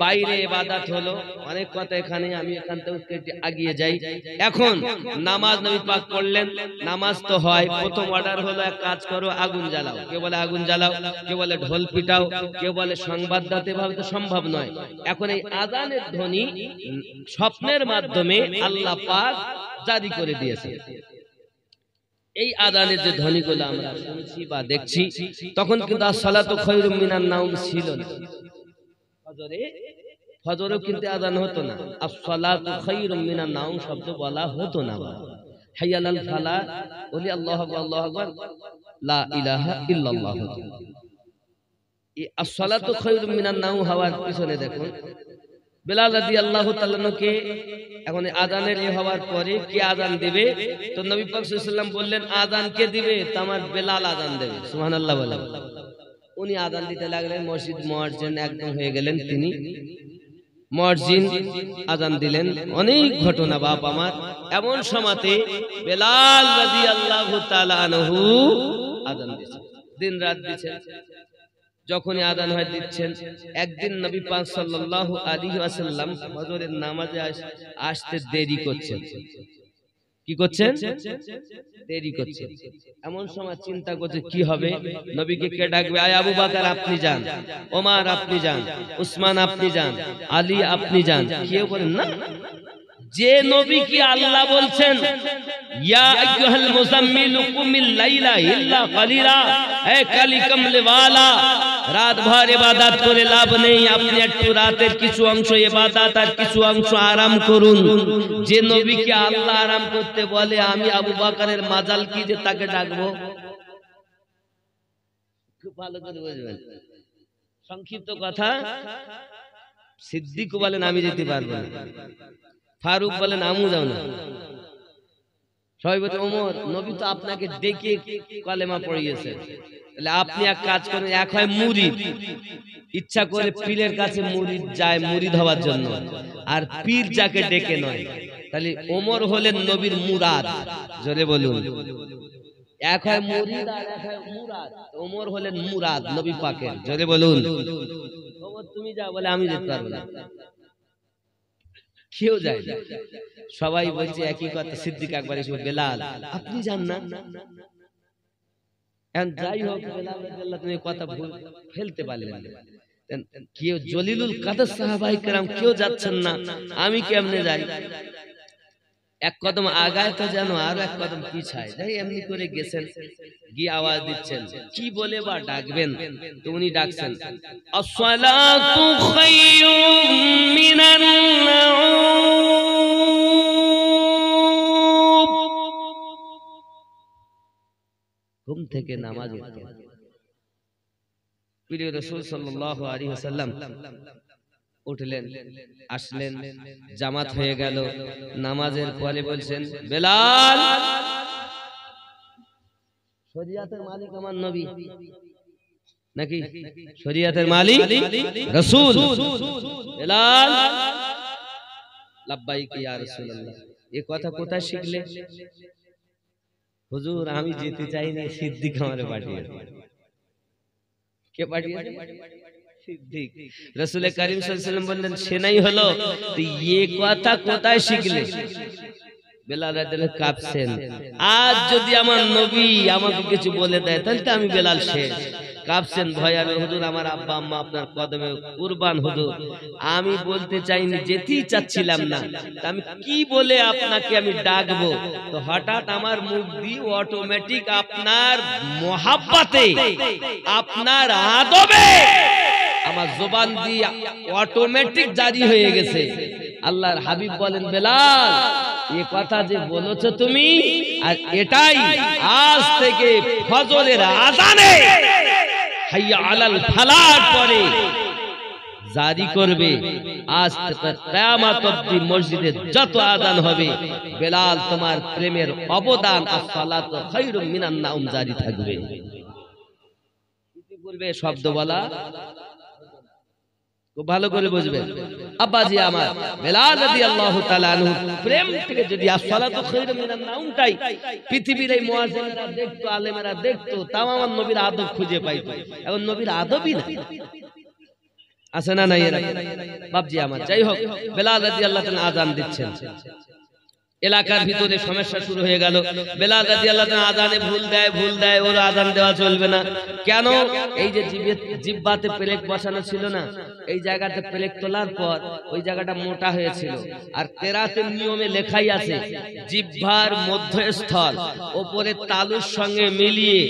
বাইরে ইবাদত হলো, অনেক কথা এখানে, আমি এখান থেকে কেটে আগিয়ে যাই। এখন নামাজ নবী পাক পড়লেন, নামাজ তো হয়। প্রথম অর্ডার হলো, এক কাজ করো, আগুন জ্বালাও। কেউ বলে আগুন জ্বালাও, কেউ বলে ঢোল পিটাও, কেউ বলে সংবাদ দাও। এভাবে তো সম্ভব নয়। এখন এই আযানের ধ্বনি স্বপ্নের মাধ্যমে আল্লাহ পাক জারি করে দিয়েছে। এই আযানের যে ধ্বনিগুলো আমরা শুনছি বা দেখছি, তখন কিন্তু as-salatu khayrun minan naum ছিল না। ফজরেও কিন্তু আযান হতো না, as-salatu khayrun minan naum শব্দ বলা হতো না। হাইয়া আলাল ফালাহ বলি আল্লাহু আকবার, আল্লাহু আকবার, লা ইলাহা ইল্লাল্লাহ। এই as-salatu khayrun minan naum হওয়ার পিছনে দেখুন, বেলাল রাদিয়াল্লাহু তাআলা কে এখন আযানের এ হওয়ার পরে কে আযান দিবে? তো নবী পাক সাল্লাল্লাহু আলাইহি ওয়াসাল্লাম বললেন, আযান কে দিবে? তো আমার বেলাল আযান দেবে। সুবহানাল্লাহ বলেন। উনি আযান দিতে লাগলেন, মসজিদ মুয়াজ্জিন একদম হয়ে গেলেন তিনি। মুয়াজ্জিন আযান দিলেন। অনেক ঘটনা বাপ আমার। এমন সময়তে বেলাল রাদিয়াল্লাহু তাআলা আনহু আযান দিয়েছেন, দিন রাত দিয়েছেন। যখনই আযান হয় দিচ্ছেন। একদিন নবী পাক সাল্লাল্লাহু আলাইহি ওয়াসাল্লাম ফজরের নামাজে আসতে দেরি করছেন। কি করছেন? দেরি করছেন। এমন সময় চিন্তা করছে কি হবে, নবীকে কে ডাকবে? আয় আবু বকর আপনি যান, ওমর আপনি যান, উসমান আপনি যান, আলী আপনি যান। কেউ বলেন না, যে নবী কি আল্লাহ বলছেন, ইয়া আইয়ুহাল মুজাম্মিল কুমিল লাইলা ইল্লা কালিলা, হে কালি কমলে ওয়ালা, রাত ভর ইবাদত করে লাভ নেই, আপনি একটু রাতের কিছু অংশ ইবাদত আর কিছু অংশ আরাম করুন। যে নবীকে আল্লাহ আরাম করতে বলে, আমি আবু বকরের মাজাল কি যে তাকে ডাকবো? খুব ভালো করে বুঝবেন। সংক্ষিপ্ত কথা, সিদ্দিক বলেন আমি যেতে পারবো না। ফারুক বলেন আমু যাও না। সবাই বলছে ওমর, নবী তো আপনাকে ডেকে কলেমা পড়িয়েছে, তাহলে আপনি এক কাজ করেন, এক হয় মুরিদ, ইচ্ছা করে পীরের কাছে মুরিদ যায় মুরিদ হওয়ার জন্য, আর পীর যাকে ডেকে নয়, তাহলে ওমর হলেন নবীর মুরাদ। জোরে বলুন, এক হয় মুরিদ আর এক হয় মুরাদ। ওমর হলেন মুরাদ নবী পাকের। জোরে বলুন। ওমর তুমি যাও, বলে আমি যেতে পারবো না। কেউ যায় না, সবাই বলছে একই কথা। সিদ্দিক আকবর এসে, বেলাল আপনি যান না। যাই হোক, বেলাল রাদিয়াল্লাহু তুমি কথা ফেলতে পারলেন না। কেউ জলিলুল কাদের সাহাবায়ে কেরাম কেউ যাচ্ছেন না, আমি কেমনে যাই? এক কদম আগায় তো যেন আর এক কদম পিছায়, যাই এমনি করে গেছেন, গিয়ে আওয়াজ দিচ্ছেন, কি বলে বা ডাকবেন? তো উনি ডাকছেন, আসসালাতু খায়রুম মিনান নাউম। ঘুম থেকে নামাজ উঠতেন প্রিয় রাসূল সাল্লাল্লাহু আলাইহি ওয়াসাল্লাম। উঠলেন, আসলেন, জামাত হয়ে গেল। নামাজের পরে বলছেন, বেলাল, শরীয়তের মালিক আমার নবী নাকি? শরীয়তের মালিক রাসূল। বেলাল, লাব্বাইক ইয়া রাসূলুল্লাহ। এই কথা কোথায় শিখলে? হুজুর আমি যেতে চাইনি, সিদ্দিক আমারে পাঠিয়েছে। কে পাঠিয়েছে? সিদ্দিক। রাসূল কারীম সাল্লাল্লাহু আলাইহি ওয়াসাল্লাম বললেন, সে নাই হলো, তো এই কথা কোথায় শিখলে? বেলাল রাদিয়াল্লাহু কাঁপছেন, আজ যদি আমার নবী আমাকে কিছু বলে দেয় তাহলে তো আমি বেলাল শেষ। কাঁপছেন ভয়, আমি হুজুর আমার আব্বা আম্মা আপনার কদমে কুরবান হুজুর, আমি বলতে চাইনি, যেতেই চাচ্ছিলাম না, আমি কি বলে আপনাকে আমি ডাকবো? তো হঠাৎ আমার মুখ দিয়ে অটোমেটিক আপনার মোহাব্বতে, আপনার আদবে আমার জবান দিয়ে অটোমেটিক জারি হয়ে গেছে। আল্লাহর হাবিব বলেন, বেলাল এই কথা যে বলেছো তুমি, আর এটাই আজ থেকে ফজরের আযানে হাইয়া আলাল ফালার পরে জারি করবে। আজ থেকে কিয়ামত অবধি মসজিদে যত আযান হবে, বেলাল তোমার প্রেমের অবদান as-সালাতু খায়রুম মিনান নাওম জারি থাকবে। ইতিপূর্বে শব্দ বলা খুব ভালো করে বুঝবেন। আব্বাজি আমার, বেলাল রাদিয়াল্লাহু তাআলা আনহু প্রেম থেকে যদি as-সালাতু খায়রুম মিনান নাওমটাই পৃথিবীর এই মুয়াজ্জিনরা দেখতো, আলেমেরা দেখতো, তাও আমার নবীর আদব খুঁজে পাইতো। এখন নবীর আদবই না, আছে না নাই? এরা বাপজি আমার। যাই হোক, বেলাল রাদিয়াল্লাহু তাআলা আযান দিচ্ছেন, এলাকার ভিতরে সমস্যা শুরু হয়ে গেল। বেলাল রাদিয়াল্লাহু তাআলা আযানে ভুল দেয়, ওর আযান দেওয়া চলবে না। কেন? এই যে জিহ্বাতে প্লেক বসানো ছিল না, এই জায়গাতে প্লেক তোলার পর ওই জায়গাটা মোটা হয়েছিল। আর কেরাতের নিয়মে লেখাই আছে, জিহ্বার মধ্যস্থল উপরে তালুর সঙ্গে মিলিয়ে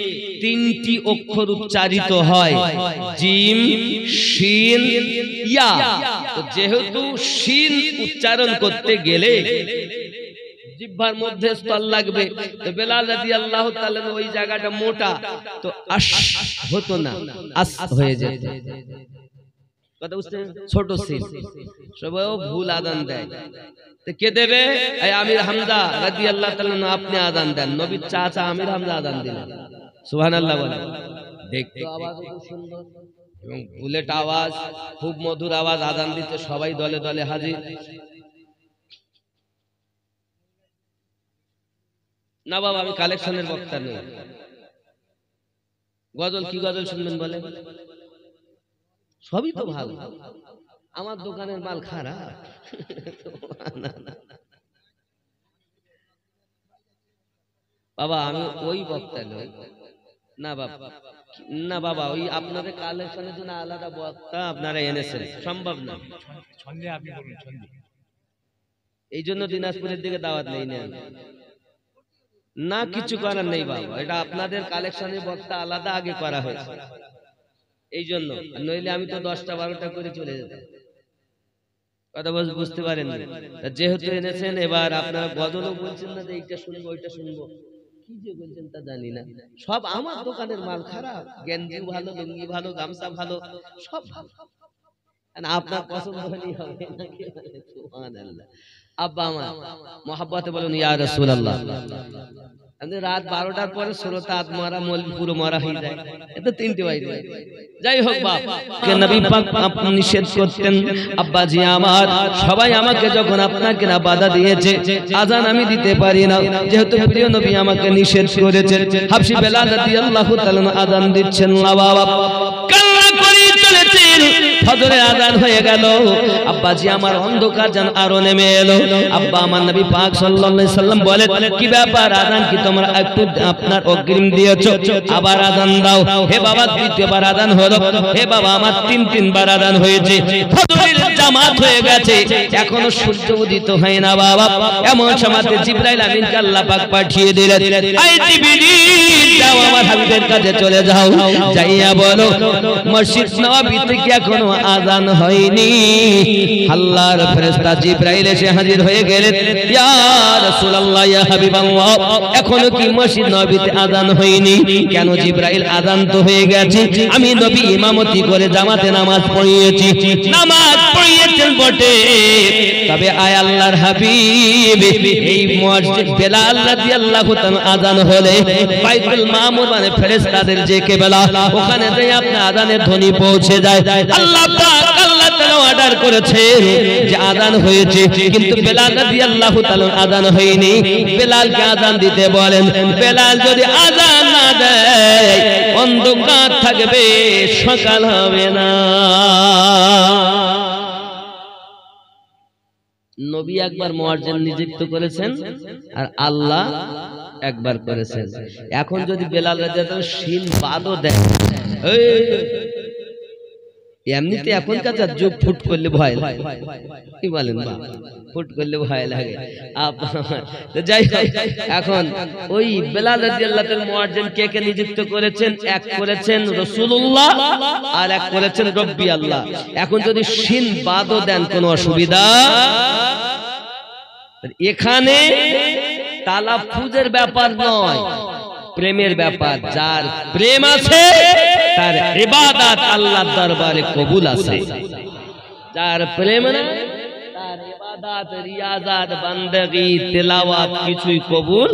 তিনটি অক্ষর উচ্চারিত হয়, জিম, শিন, ইয়া। তো যেহেতু শিন উচ্চারণ করতে গেলে জিহ্বার মধ্যে স্থল লাগবে, তো বেলাল রাদিয়াল্লাহু তাআলা ওই জায়গাটা মোটা, তো আশ হতো না, আস হয়ে যেত। কথা বুঝতে? ছোট সিন, সবাই ভুল আযান দেয়। তো কে দেবে? এই আমির হামজা রাদিয়াল্লাহু তাআলা আপনি আযান দেন। নবীর চাচা আমির হামজা আযান দিলেন। সুবহানাল্লাহ বলেন। দেখতে আওয়াজ খুব সুন্দর এবং বুলেট আওয়াজ, খুব মধুর আওয়াজ, আযান দিতে সবাই দলে দলে হাজির। না বাবা, আমি কালেকশনের বক্তা নই। গজল কি গজল শুনবেন বলে? সবই তো ভালো, আমার দোকানের মাল খারাপ? বাবা আমি ওই বক্তা নই। না বাবা, না বাবা, ওই আপনাদের কালেকশনের জন্য আলাদা বক্তা আপনারা এনেছেন, সম্ভব না। এই জন্য দিনাজপুরের দিকে দাওয়াত নেই না, কিছু করার নেই বাবা, এটা আপনাদের কালেকশনের বক্তা আলাদা আগে করা হয়েছে, এই জন্য। নইলে আমি তো 10টা 12টা করে চলে যেতাম। কথা বুঝতে পারেন? যেহেতু এনেছেন, এবার আপনারা গজলও বলছেন না যে এইটা শুনবো ওইটা শুনবো, কি যে বলছেন তা জানি না। সব আমার দোকানের মাল খারাপ, গেঞ্জি ভালো, লুঙ্গি ভালো, গামছা ভালো, সব ভালো। আপনার পছন্দ হলেই হবে নাকি? সুবহানাল্লাহ। আব্বা আমার মহব্বতে বলুন ইয়া রাসূলুল্লাহ। রাত 12টার পরে শ্রোতা আত্মারা পুরো মারা হয়ে যায়, এটা 3টে বাজে। যাই হোক বাপ, নবী পাক আপনি নিষেধ করতেন। আব্বাজি আমার, সবাই আমাকে যখন আপনাকে না বাধা দিয়েছে, আজান আমি দিতে পারি না, যেহেতু প্রিয় নবী আমাকে নিষেধ করেছেন। হাবশী বেলাল রাদিয়াল্লাহু তাআলা আজান দিচ্ছেন না বাবা, কান্না করে চলেছেন। ফজরের আজান হয়ে গেল। আব্বাজি আমার অন্ধকার যেন আরো নেমে এলো। আব্বা আমার নবী পাক সাল্লাল্লাহু আলাইহি সাল্লাম বলেন, কি ব্যাপার, আজান কি তোমরা একটু আপনার অগ্রিম দিয়েছো, আবার আজান দাও। হে বাবা, দ্বিতীয়বার আজান হলো। হে বাবা আমার 3বার আজান হয়েছে, ফজরের জামাত হয়ে গেছে, এখনো সূর্য উদিত হয় না বাবা। এমন সময়তে জিবরাইল আমিনকে আল্লাহ পাক পাঠিয়ে দিলেন, আই জিবরিল যাও আমার হাবিবের কাছে চলে যাও, যাইয়া বলো মসজিদ নববী থেকে এখনো আজান হয়নি। আল্লাহর ফেরেশতা জিবরাইল এসে হাজির হয়ে গেলেন, ইয়া রাসূলুল্লাহ, ইয়া হাবিবাল্লাহ, এখনো কি মসজিদ নববীতে আজান হয়নি? কেন জিবরাইল, আজান তো হয়ে গেছে, আমি নবী ইমামতি করে জামাতে নামাজ পড়িয়েছি। নামাজ পড়িয়েছেন বটে, তবে আয় আল্লাহর হাবিব, এই মসজিদ বেলাল রাদিয়াল্লাহু তাআলা আজান হলে বাইতুল মামুর মানে ফেরেশতাদের যে কেবলা, ওখানে যে আপনার আজানের ধ্বনি পৌঁছে যায়। আল্লাহ পাক আল্লাহ তাআলা অর্ডার করেছে যে আজান হয়েছে, কিন্তু বেলাল রাদিয়াল্লাহু তাআলা আজান হয়নি। বেলালকে আজান দিতে বলেন। বেলাল যদি আজান না দেয়, অন্ধকার থাকবে, সকাল হবে না। নবী একবার মুয়াজ্জিন নিযুক্ত করেছেন আর আল্লাহ একবার করেছেন। এখন যদি বেলাল রাদিয়াল্লাহু তাআলা শিন বাদও দেয়, এমনিতে এখনকার যুগ ফুট করলে ভয় লাগে, কি বলেন বা, ফুট করলে ভয় লাগে। যাই হোক, এখন ওই বেলাল রাদিয়াল্লাহু তাআলা মুয়াজ্জিন কে কে নিযুক্ত করেছেন? এক করেছেন রাসূলুল্লাহ আর এক করেছেন রব্বি আল্লাহ। এখন যদি শিন বাদও দেন কোনো অসুবিধা? এখানে তালাফুজের ব্যাপার নয়, প্রেমের ব্যাপার। যার প্রেম আছে তার ইবাদত আল্লাহর দরবারে কবুল আছে, যার প্রেম না তার ইবাদত, রিয়াজাত, বান্দাগি, তেলাওয়াত কিছুই কবুল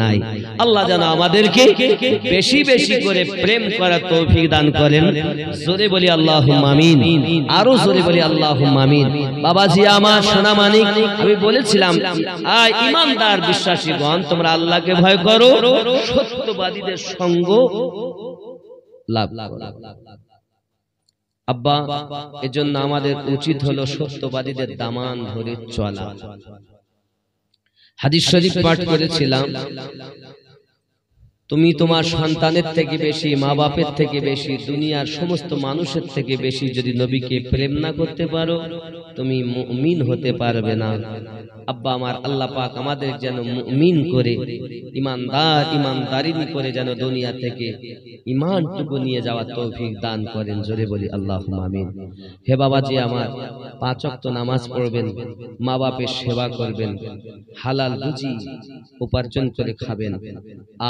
নাই। আল্লাহ যেন আমাদেরকে বেশি বেশি করে প্রেম করার তৌফিক দান করেন। জোরে বলি আল্লাহুম্মা আমিন, আরো জোরে বলি আল্লাহুম্মা আমিন। বাবাজি আমার, সোনা মানিক, আমি বলেছিলাম ঈমানদার বিশ্বাসীগণ, তোমরা আল্লাহকে ভয় করো, সত্যবাদীদের সঙ্গ লাভ করো। আব্বা, এজন্য আমাদের উচিত হলো সত্যবাদীদের দামান ধরে চলা। হাদিস শরীফ পাঠ করেছিলাম, তুমি তোমার সন্তানের থেকে বেশি, মা বাপের থেকে বেশি, দুনিয়ার সমস্ত মানুষের থেকে বেশি যদি নবীকে প্রেম না করতে পারো, তুমি মুমিন হতে পারবে না। আব্বা আমার, আল্লাহ পাক আমাদের যেন মুমিন করে, ইমানদারিনী করে যেন দুনিয়া থেকে ঈমানটুকু নিয়ে যাওয়ার তৌফিক দান করেন। জোরে বলি আল্লাহুম্মা আমিন। হে বাবাজি আমার, 5 ওয়াক্ত নামাজ পড়বেন, মা বাপের সেবা করবেন, হালাল রুজি উপার্জন করে খাবেন,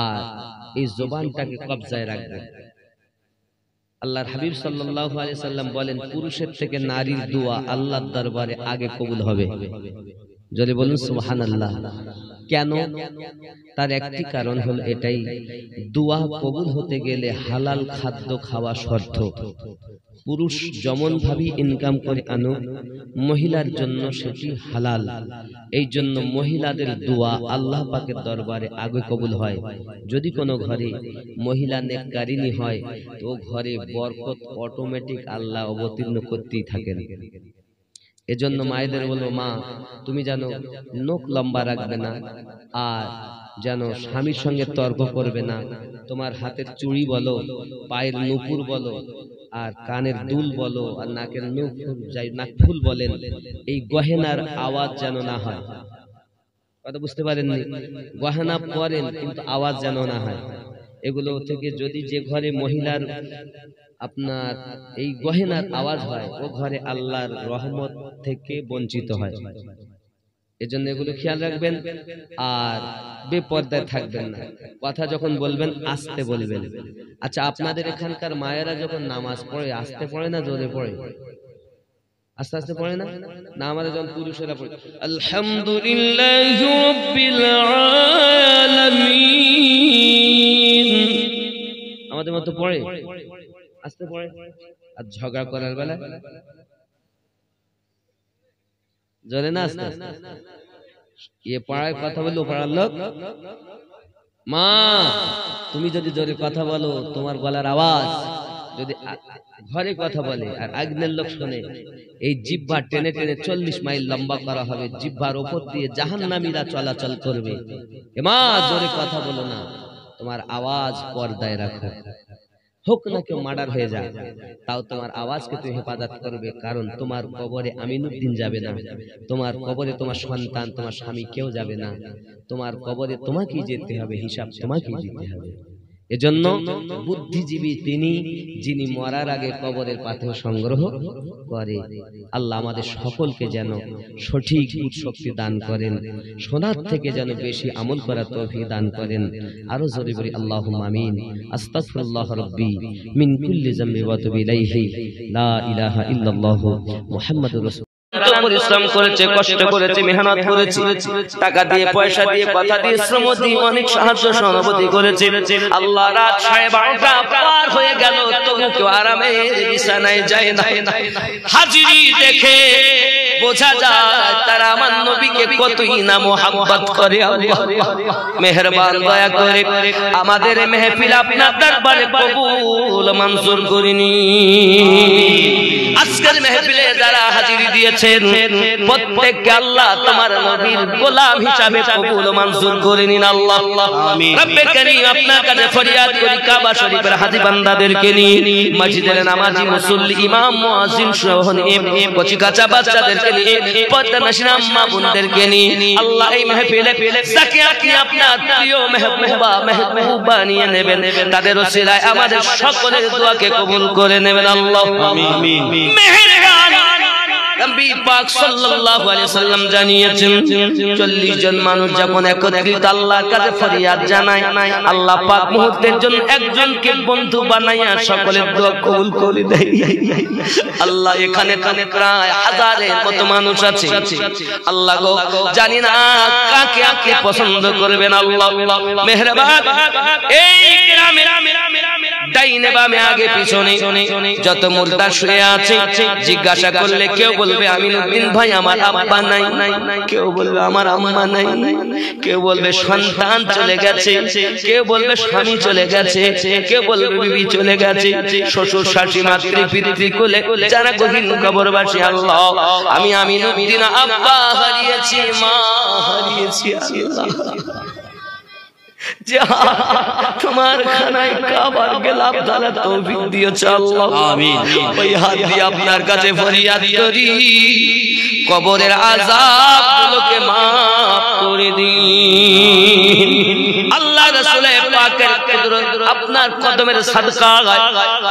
আর এই জবানটাকে কবজায় রাখবেন। আল্লাহর হাবিব সাল্লাল্লাহু আলাইহি সাল্লাম বলেন, পুরুষের থেকে নারীর দোয়া আল্লাহর দরবারে আগে কবুল হবে। যদি বলুন সুবহানাল্লাহ। কেন? তার একটি কারণ হলো এটাই, দোয়া কবুল হতে গেলে হালাল খাদ্য খাওয়া শর্ত। পুরুষ যেমন ভাবে ইনকাম করে আনুক, মহিলার জন্য সেটি হালাল। এই জন্য মহিলাদের দোয়া আল্লাহ পাকের দরবারে আগে কবুল হয়। যদি কোনো ঘরে মহিলা নেককারিনী হয়, তো ঘরে বরকত অটোমেটিক আল্লাহ অবতীর্ণ করতেই থাকেন। এজন্য মায়েদের বলবো, মা তুমি যেন নখ লম্বা রাখবে না, আর যেন স্বামীর সঙ্গে তর্ক করবে না। তোমার হাতের চুড়ি বলো, পায়ের নুপুর বলো, আর কানের দুল বলো, আর নাকের নাকফুল বলেন, এই গহেনার আওয়াজ যেন না হয়। কথা বুঝতে পারেননি? গহেনা পরেন কিন্তু আওয়াজ যেন না হয়। এগুলো থেকে যদি যে ঘরে মহিলার আপনার এই গহেনার আওয়াজ হয়, ও ঘরে আল্লাহর রহমত থেকে বঞ্চিত হয়। এজন্য এগুলো খেয়াল রাখবেন, আর বেপরদায় থাকবেন না। কথা যখন বলবেন আস্তে বলবেন। আচ্ছা, আপনাদের এখানকার মায়েরা যখন নামাজ পড়ে আস্তে পড়ে না জোরে পড়ে? আস্তে আস্তে পড়ে না? না আমাদের যখন পুরুষেরা পড়ে আলহামদুলিল্লাহি রাব্বিল আলামিন, আমাদের মতো পড়ে, আস্তে পড়ে। আর ঝগড়া করার বেলা জোরে না আস্তে আস্তে? এ পাড়ায় কথা বললো পাড়ার লোক, মা তুমি যদি জোরে কথা বলো, তোমার গলার আওয়াজ যদি ঘরে কথা বলে আর আগ্নের লোক শুনে, এই জিহ্বা টেনে টেনে 40 মাইল লম্বা করা হবে, জিহ্বার উপর দিয়ে জাহান্নামীরা চলাচল করবে। মা জোরে কথা বলো না, তোমার আওয়াজ পর্দায় রাখো, হোক না কেউ মার্ডার হয়ে যায়, তাও তোমার আওয়াজকে তুমি হেফাজত করবে, কারণ তোমার কবরে আমিনুদ্দিন যাবে না, তোমার কবরে তোমার সন্তান, তোমার স্বামী কেউ যাবে না, তোমার কবরে তোমাকেই যেতে হবে, হিসাব তোমাকেই দিতে হবে। এজন্য বুদ্ধিজীবী তিনি, যিনি মরার আগে কবরের পাথর সংগ্রহ করে। আল্লাহ আমাদের সকলকে যেন সঠিক শক্তি দান করেন, শোনার থেকে যেন বেশি আমল করার তৌফিক দান করেন। আরো জোরে বলি আল্লাহুম্মা আমিন। আস্তাগফিরুল্লাহ রাব্বি মিন কুল্লি যামবি ওয়া তুবু ইলাইহি, লা ইলাহা ইল্লাল্লাহু মুহাম্মাদুর রাসূল। পরিশ্রম করেছে, কষ্ট করেছে, মেহনত করেছে, টাকা দিয়ে, পয়সা দিয়ে, কথা দিয়ে, শ্রম দিয়ে অনেক সাহায্য সহানুভূতি করেছে। আল্লাহ রাত 12:30 পার হয়ে গেল, তবু কেউ আরামে বিছানায় যায় না। হাজিরি দেখে বোঝা যায় তারা আমার নবীকে কতই না মুহাব্বত করে। আল্লাহ মেহেরবান দয়া করে আমাদের মেহফিল আপনার দরবারে কবুল মঞ্জুর করে নিন। আজকের মেহফিলে যারা হাজিরি দিয়েছেন প্রত্যেককে আল্লাহ তোমার নবীর গোলাম হিসাবে কবুল মঞ্জুর করে নিন। আল্লাহ আমিন। রব্বে কারীম আপনার কাছে ফরিয়াদ করি, কাবা শরীফের হাজী বান্দাদেরকে নিয়ে, মসজিদের নামাজি মুসল্লি, ইমাম, মুয়াজ্জিন সহ কচি কাঁচা বাচ্চাদেরকে নিয়ে, পর্দানশীন আম্মা বোনদেরকে নিয়ে, আল্লাহ এই মেহফিলে যাকে আপনি আপনার প্রিয় মেহবুবা নিয়ে নেবেন, তাদের ওসিলায় আমাদের সকলের দোয়াকে কবুল করে নেবেন। আল্লাহ আমিন। মেহেরবান নবী পাক সাল্লাল্লাহু আলাইহি সাল্লাম জানিয়েছেন, 40 জন মানুষ যখন একত্রিত আল্লাহর কাছে ফরিয়াদ জানায়, আল্লাহ পাক মুহূর্তের জন্য একজনকে বন্ধু বানাইয়া সকলের দোয়া কবুল করে দেয়। আল্লাহ এখানে প্রায় হাজারের মতো মানুষ আছে। আল্লাহ গো জানি না কাকে আপনি পছন্দ করবেন। আল্লাহ মেহেরবান এই গ্রামে ডাইনে বামে আগে পিছনে যত মুর্দা শুয়ে আছে, জিজ্ঞাসা করলে কেউ বলবে আমিনুদ্দিন ভাই আমার আব্বা নাই, কেউ বলবে আমার আম্মা নাই, কেউ বলবে সন্তান চলে গেছে, কেউ বলবে স্বামী চলে গেছে, কেউ বলবে বিবি চলে গেছে, শ্বশুর শাশুড়ি মাতৃ পিতৃ কোলে যারা গহীন কবরবাসী। আল্লাহ আমি আমিনুদ্দিন আব্বা হারিয়েছি, মা হারিয়েছি। আল্লাহ তোমার খানায় কাবার গেলাম তারা তৌফিক দিয়েছে। আল্লাহ আমিন। ওই হাত দিয়ে আপনার কাছে ফরিয়াদ করি, কবরের আযাবগুলোকে মাফ করে দিন। আল্লাহ রাসূল পাকের কুদরত আপনার কদমের সাদকায়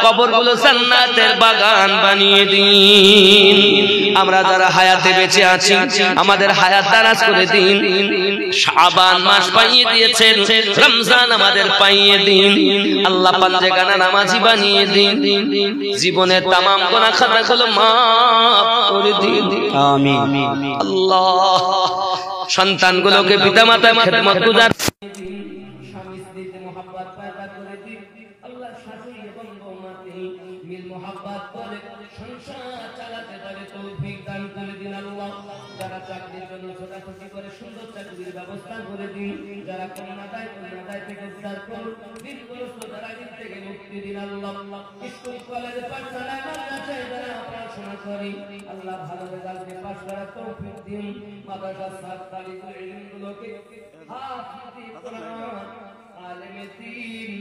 কবরগুলো জান্নাতের বাগান বানিয়ে দিন। আমরা যারা হায়াতে বেঁচে আছি আমাদের হায়াত দারাজ করে দিন। শাবান মাস পাইয়ে দিয়েছেন, রমজান আমাদের পাইয়ে দিন। আল্লাহ পাঞ্জেগানা নামাজি বানিয়ে দিন, জীবনের তামাম গুনাহ খাতাগুলো মাফ করে দিন। আমিন। আল্লাহ সন্তানগুলোকে পিতামাতার খেদমত গুজার, স্বামী স্ত্রীতে মুহাব্বত পয়দা করে দিন। আল্লাহ শাশুড়ি এবং বৌমাকে মিল মুহাব্বত করে সংসার চালাতে পারে তৌফিক দান করে দিন। আল্লাহ যারা চাকরির জন্য ছোটাছুটি করে সুন্দর চাকরির ব্যবস্থা করে দিন। যারা কন্যাদায় থেকে উদ্ধার করুন, দিনগ্রস্ত যারা দিন থেকে মুক্তি দিন। আল্লাহ স্কুল কলেজ পাঠশালায় মাদ্রাসায় যারা পড়াশোনা করে আল্লাহ ভালো রেজাল্টে পাস করার তৌফিক দিন। মাদ্রাসা ছাত্রী গুলোকে হাফিজে কোরআন, আলেমে দ্বীন,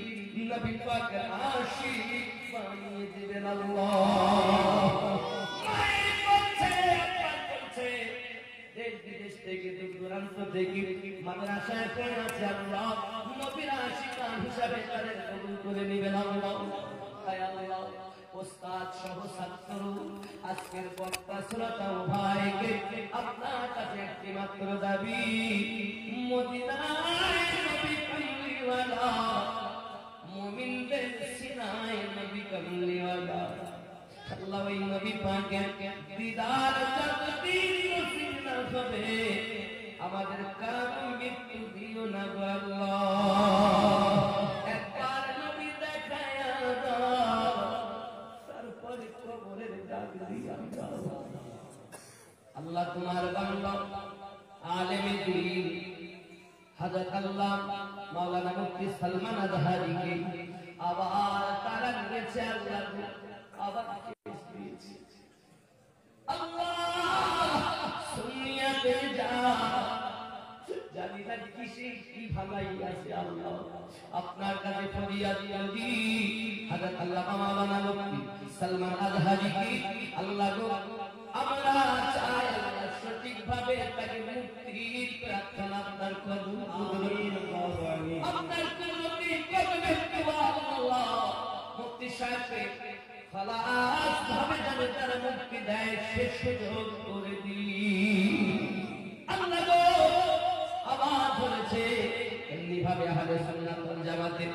নবী পাকের আশিক বানিয়ে দিবেন। আল্লাহ দেশ বিদেশ থেকে দূর দূরান্ত থেকে মাদ্রাসায় পড়ে আছে, আল্লাহ নবীর আশিক হিসাবে তাদের কবুল করে নেবেন। আল্লাহ আল্লাহ ওস্তাদ সহ ছাত্র আজকের বক্তা শ্রোতা ভাইকে আপনার কাছে একটি মাত্র দাবি, মদিনায় নবী কামলিওয়ালা, মুমিনদের সিনায় নবী কামলিওয়ালা, আল্লাহ ওই নবী পাকের দিদার যতদিন নসিব না হবে আমাদের কারো মৃত্যু দিও না গো আল্লাহ। একবার নবী দেখায়া দাও, তারপরে কবরের ডাক দিয়া দাও। আল্লাহ তোমার বান্দা আলেমে দ্বীন হযরত আল্লাহ মাওলানা মুফতি সালমান আজহারীকে আবার তারা দিয়েছে আল্লাহ, আবার দিয়েছে আল্লাহ। সুন্নিয়াতে যা জানি না কিসে কি ভালাই আছে আল্লাহ, আপনার কাছে ফরিয়াদ করি হযরত আল্লাহ মাওলানা মুফতি সালমান আজহারীকে আল্লাহ গো আমরা চাই সঠিকভাবে তাকে মুক্তির প্রার্থনা আপনার কবুল করুন। আপনার কুদরতি কদমে আল্লাহ মুফতি সাহেবকে খালাস ভাবে যাবে তারা মুক্তি দেয় সে সুযোগ করে দিন আল্লাহ গো। আবার বলেছে এমনি ভাবে আহলে সুন্নাত ওয়াল জামাতের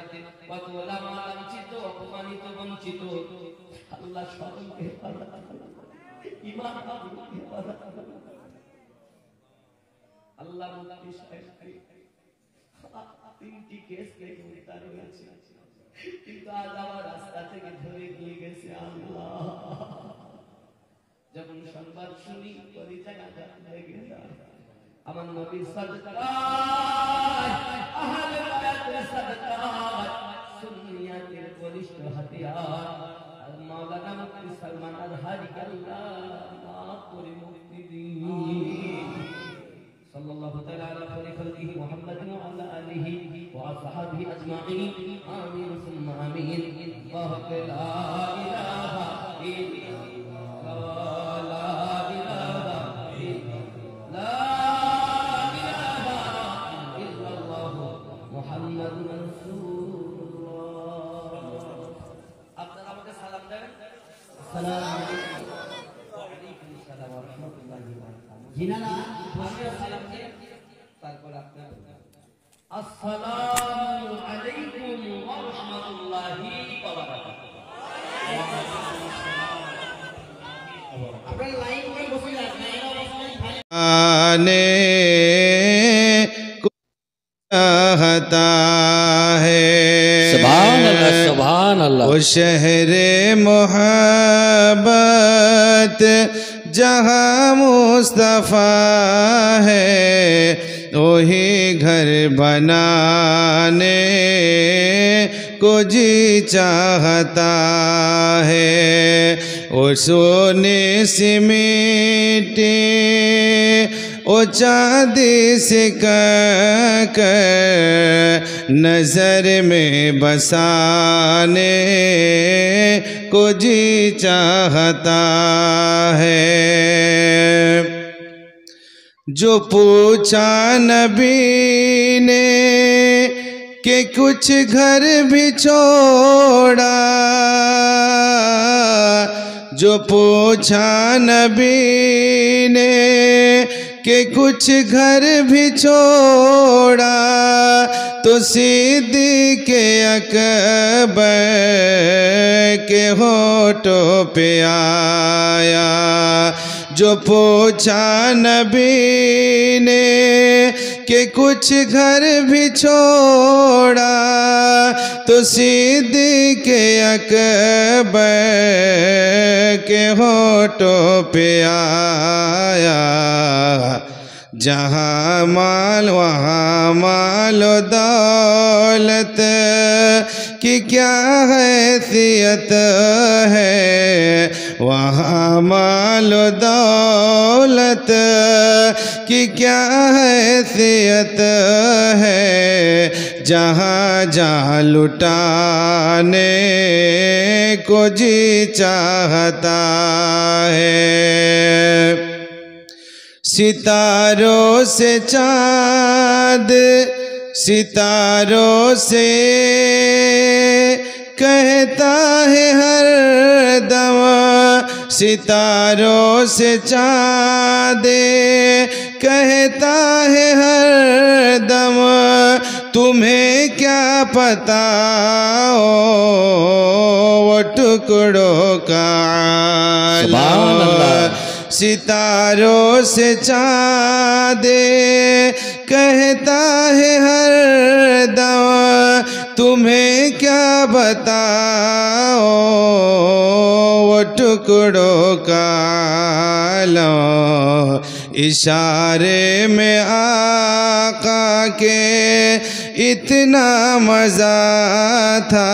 কত উলামা লাঞ্ছিত অপমানিত বঞ্চিত আল্লাহ সকলকে ঈমান আল্লাহ মুফতি সাহেবকে 3টি কেস লেগে তার হয়েছে, কিন্তু আজ আমার রাস্তা থেকে ধরে নিয়ে গেছে আল্লাহ। যখন সংবাদ শুনি পরিচয় আঘাত লেগে যায়, আমার নবীর সাদকায় আহলে বায়াতের সাদকায় সুন্নিয়াতের বলিষ্ঠ হাতিয়ার মাওলানা মুফতি সালমান আজহারীকে আল্লাহ মাফ করে মুক্তি দিন। সাল্লাল্লাহু তাআলা আলা খালিহি মুহাম্মাদিন ওয়া আলা আলিহি ওয়া আসহাবিহি আজমাইন আমিন সুম্মা আমিন। ওয়া লা ইলাহা ইল্লাল্লাহ লা ইলাহা ইল্লাল্লাহ মুহাম্মাদুর রাসূলুল্লাহ। আপনারা আমাকে সালাম দেন। আসসালামু আলাইকুম ওয়া আলাইকুম আসসালাম ওয়া রাহমাতুল্লাহি ওয়া বারাকাতুহু। জিনানা আমিও সালাম দেন, তারপর আপনারা আসসালামু আলাইকুম ওয়া রাহমাতুল্লাহি ওয়া বারাকাতুহু। আপনারা লাইন করে বসে যান, এরা বসে आने को चाहता है सुभान अल्लाह सुभान अल्लाह। वो शहरे मोहब्बत जहाँ मुस्तफा है वही घर बनाने को जी चाहता है। वो सोने से मिट्टी ओ चांदी से कर नजर में बसाने को जी चाहता है। जो पूछा नबी ने कि कुछ घर भी छोड़ा, जो पूछा नबी ने कि कुछ घर भी छोड़ा तो सिद्दीक़ अकबर के होठों पे आया। जो पूछा नबी ने कि कुछ घर भी छोड़ा तो सिद्दीक़ अकबर के होठों पे आया। जहाँ माल वहाँ माल दौलत की क्या हैसियत है, वहाँ माल दौलत की क्या हैसियत है। जहाँ जा लुटाने को जी चाहता है। सितारों से चाँद सितारों से कहता है हर दम, सितारों से चाँद कहता है हर दम तुम्हें क्या पता वो टुकड़ों का सुभान अल्लाह। सितारों से चाँद कहता है हर दम तुम्हें क्या बताओ वो टुकड़ों का आलम इशारे में आका के इतना मज़ा था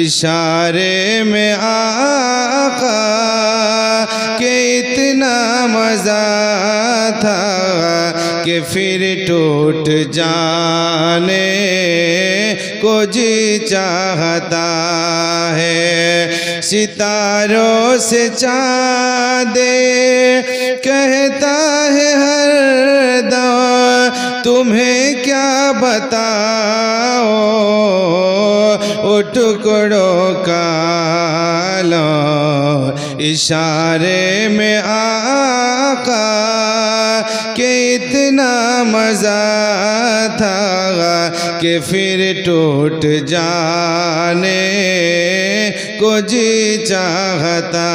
इशारे में आका के इतना मज़ा था कि फिर टूट जाने को जी चाहता है सितारों से चाँद कहता है हर दम तुम्हें क्या बताओ वो टुकड़ों का आलम इशारे में आका के इतना मज़ा था कि फिर टूट जाने को जी चाहता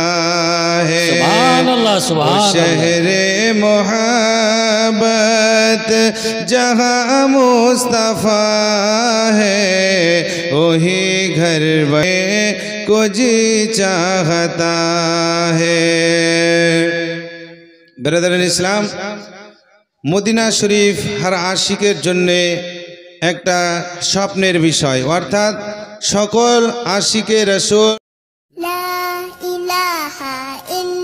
है सुभान अल्लाह, सुभान अल्लाह। शहरे मोहब्बत जहाँ मुस्तफ़ा है वही घर को जी चाहता है। ब्रदर इस्लाम मदिना शरीफ हर आशिकेर जन्ने एकटा स्वप्नेर विषय अर्थात सकल आशिके रसूल ला इलाहा इल्ला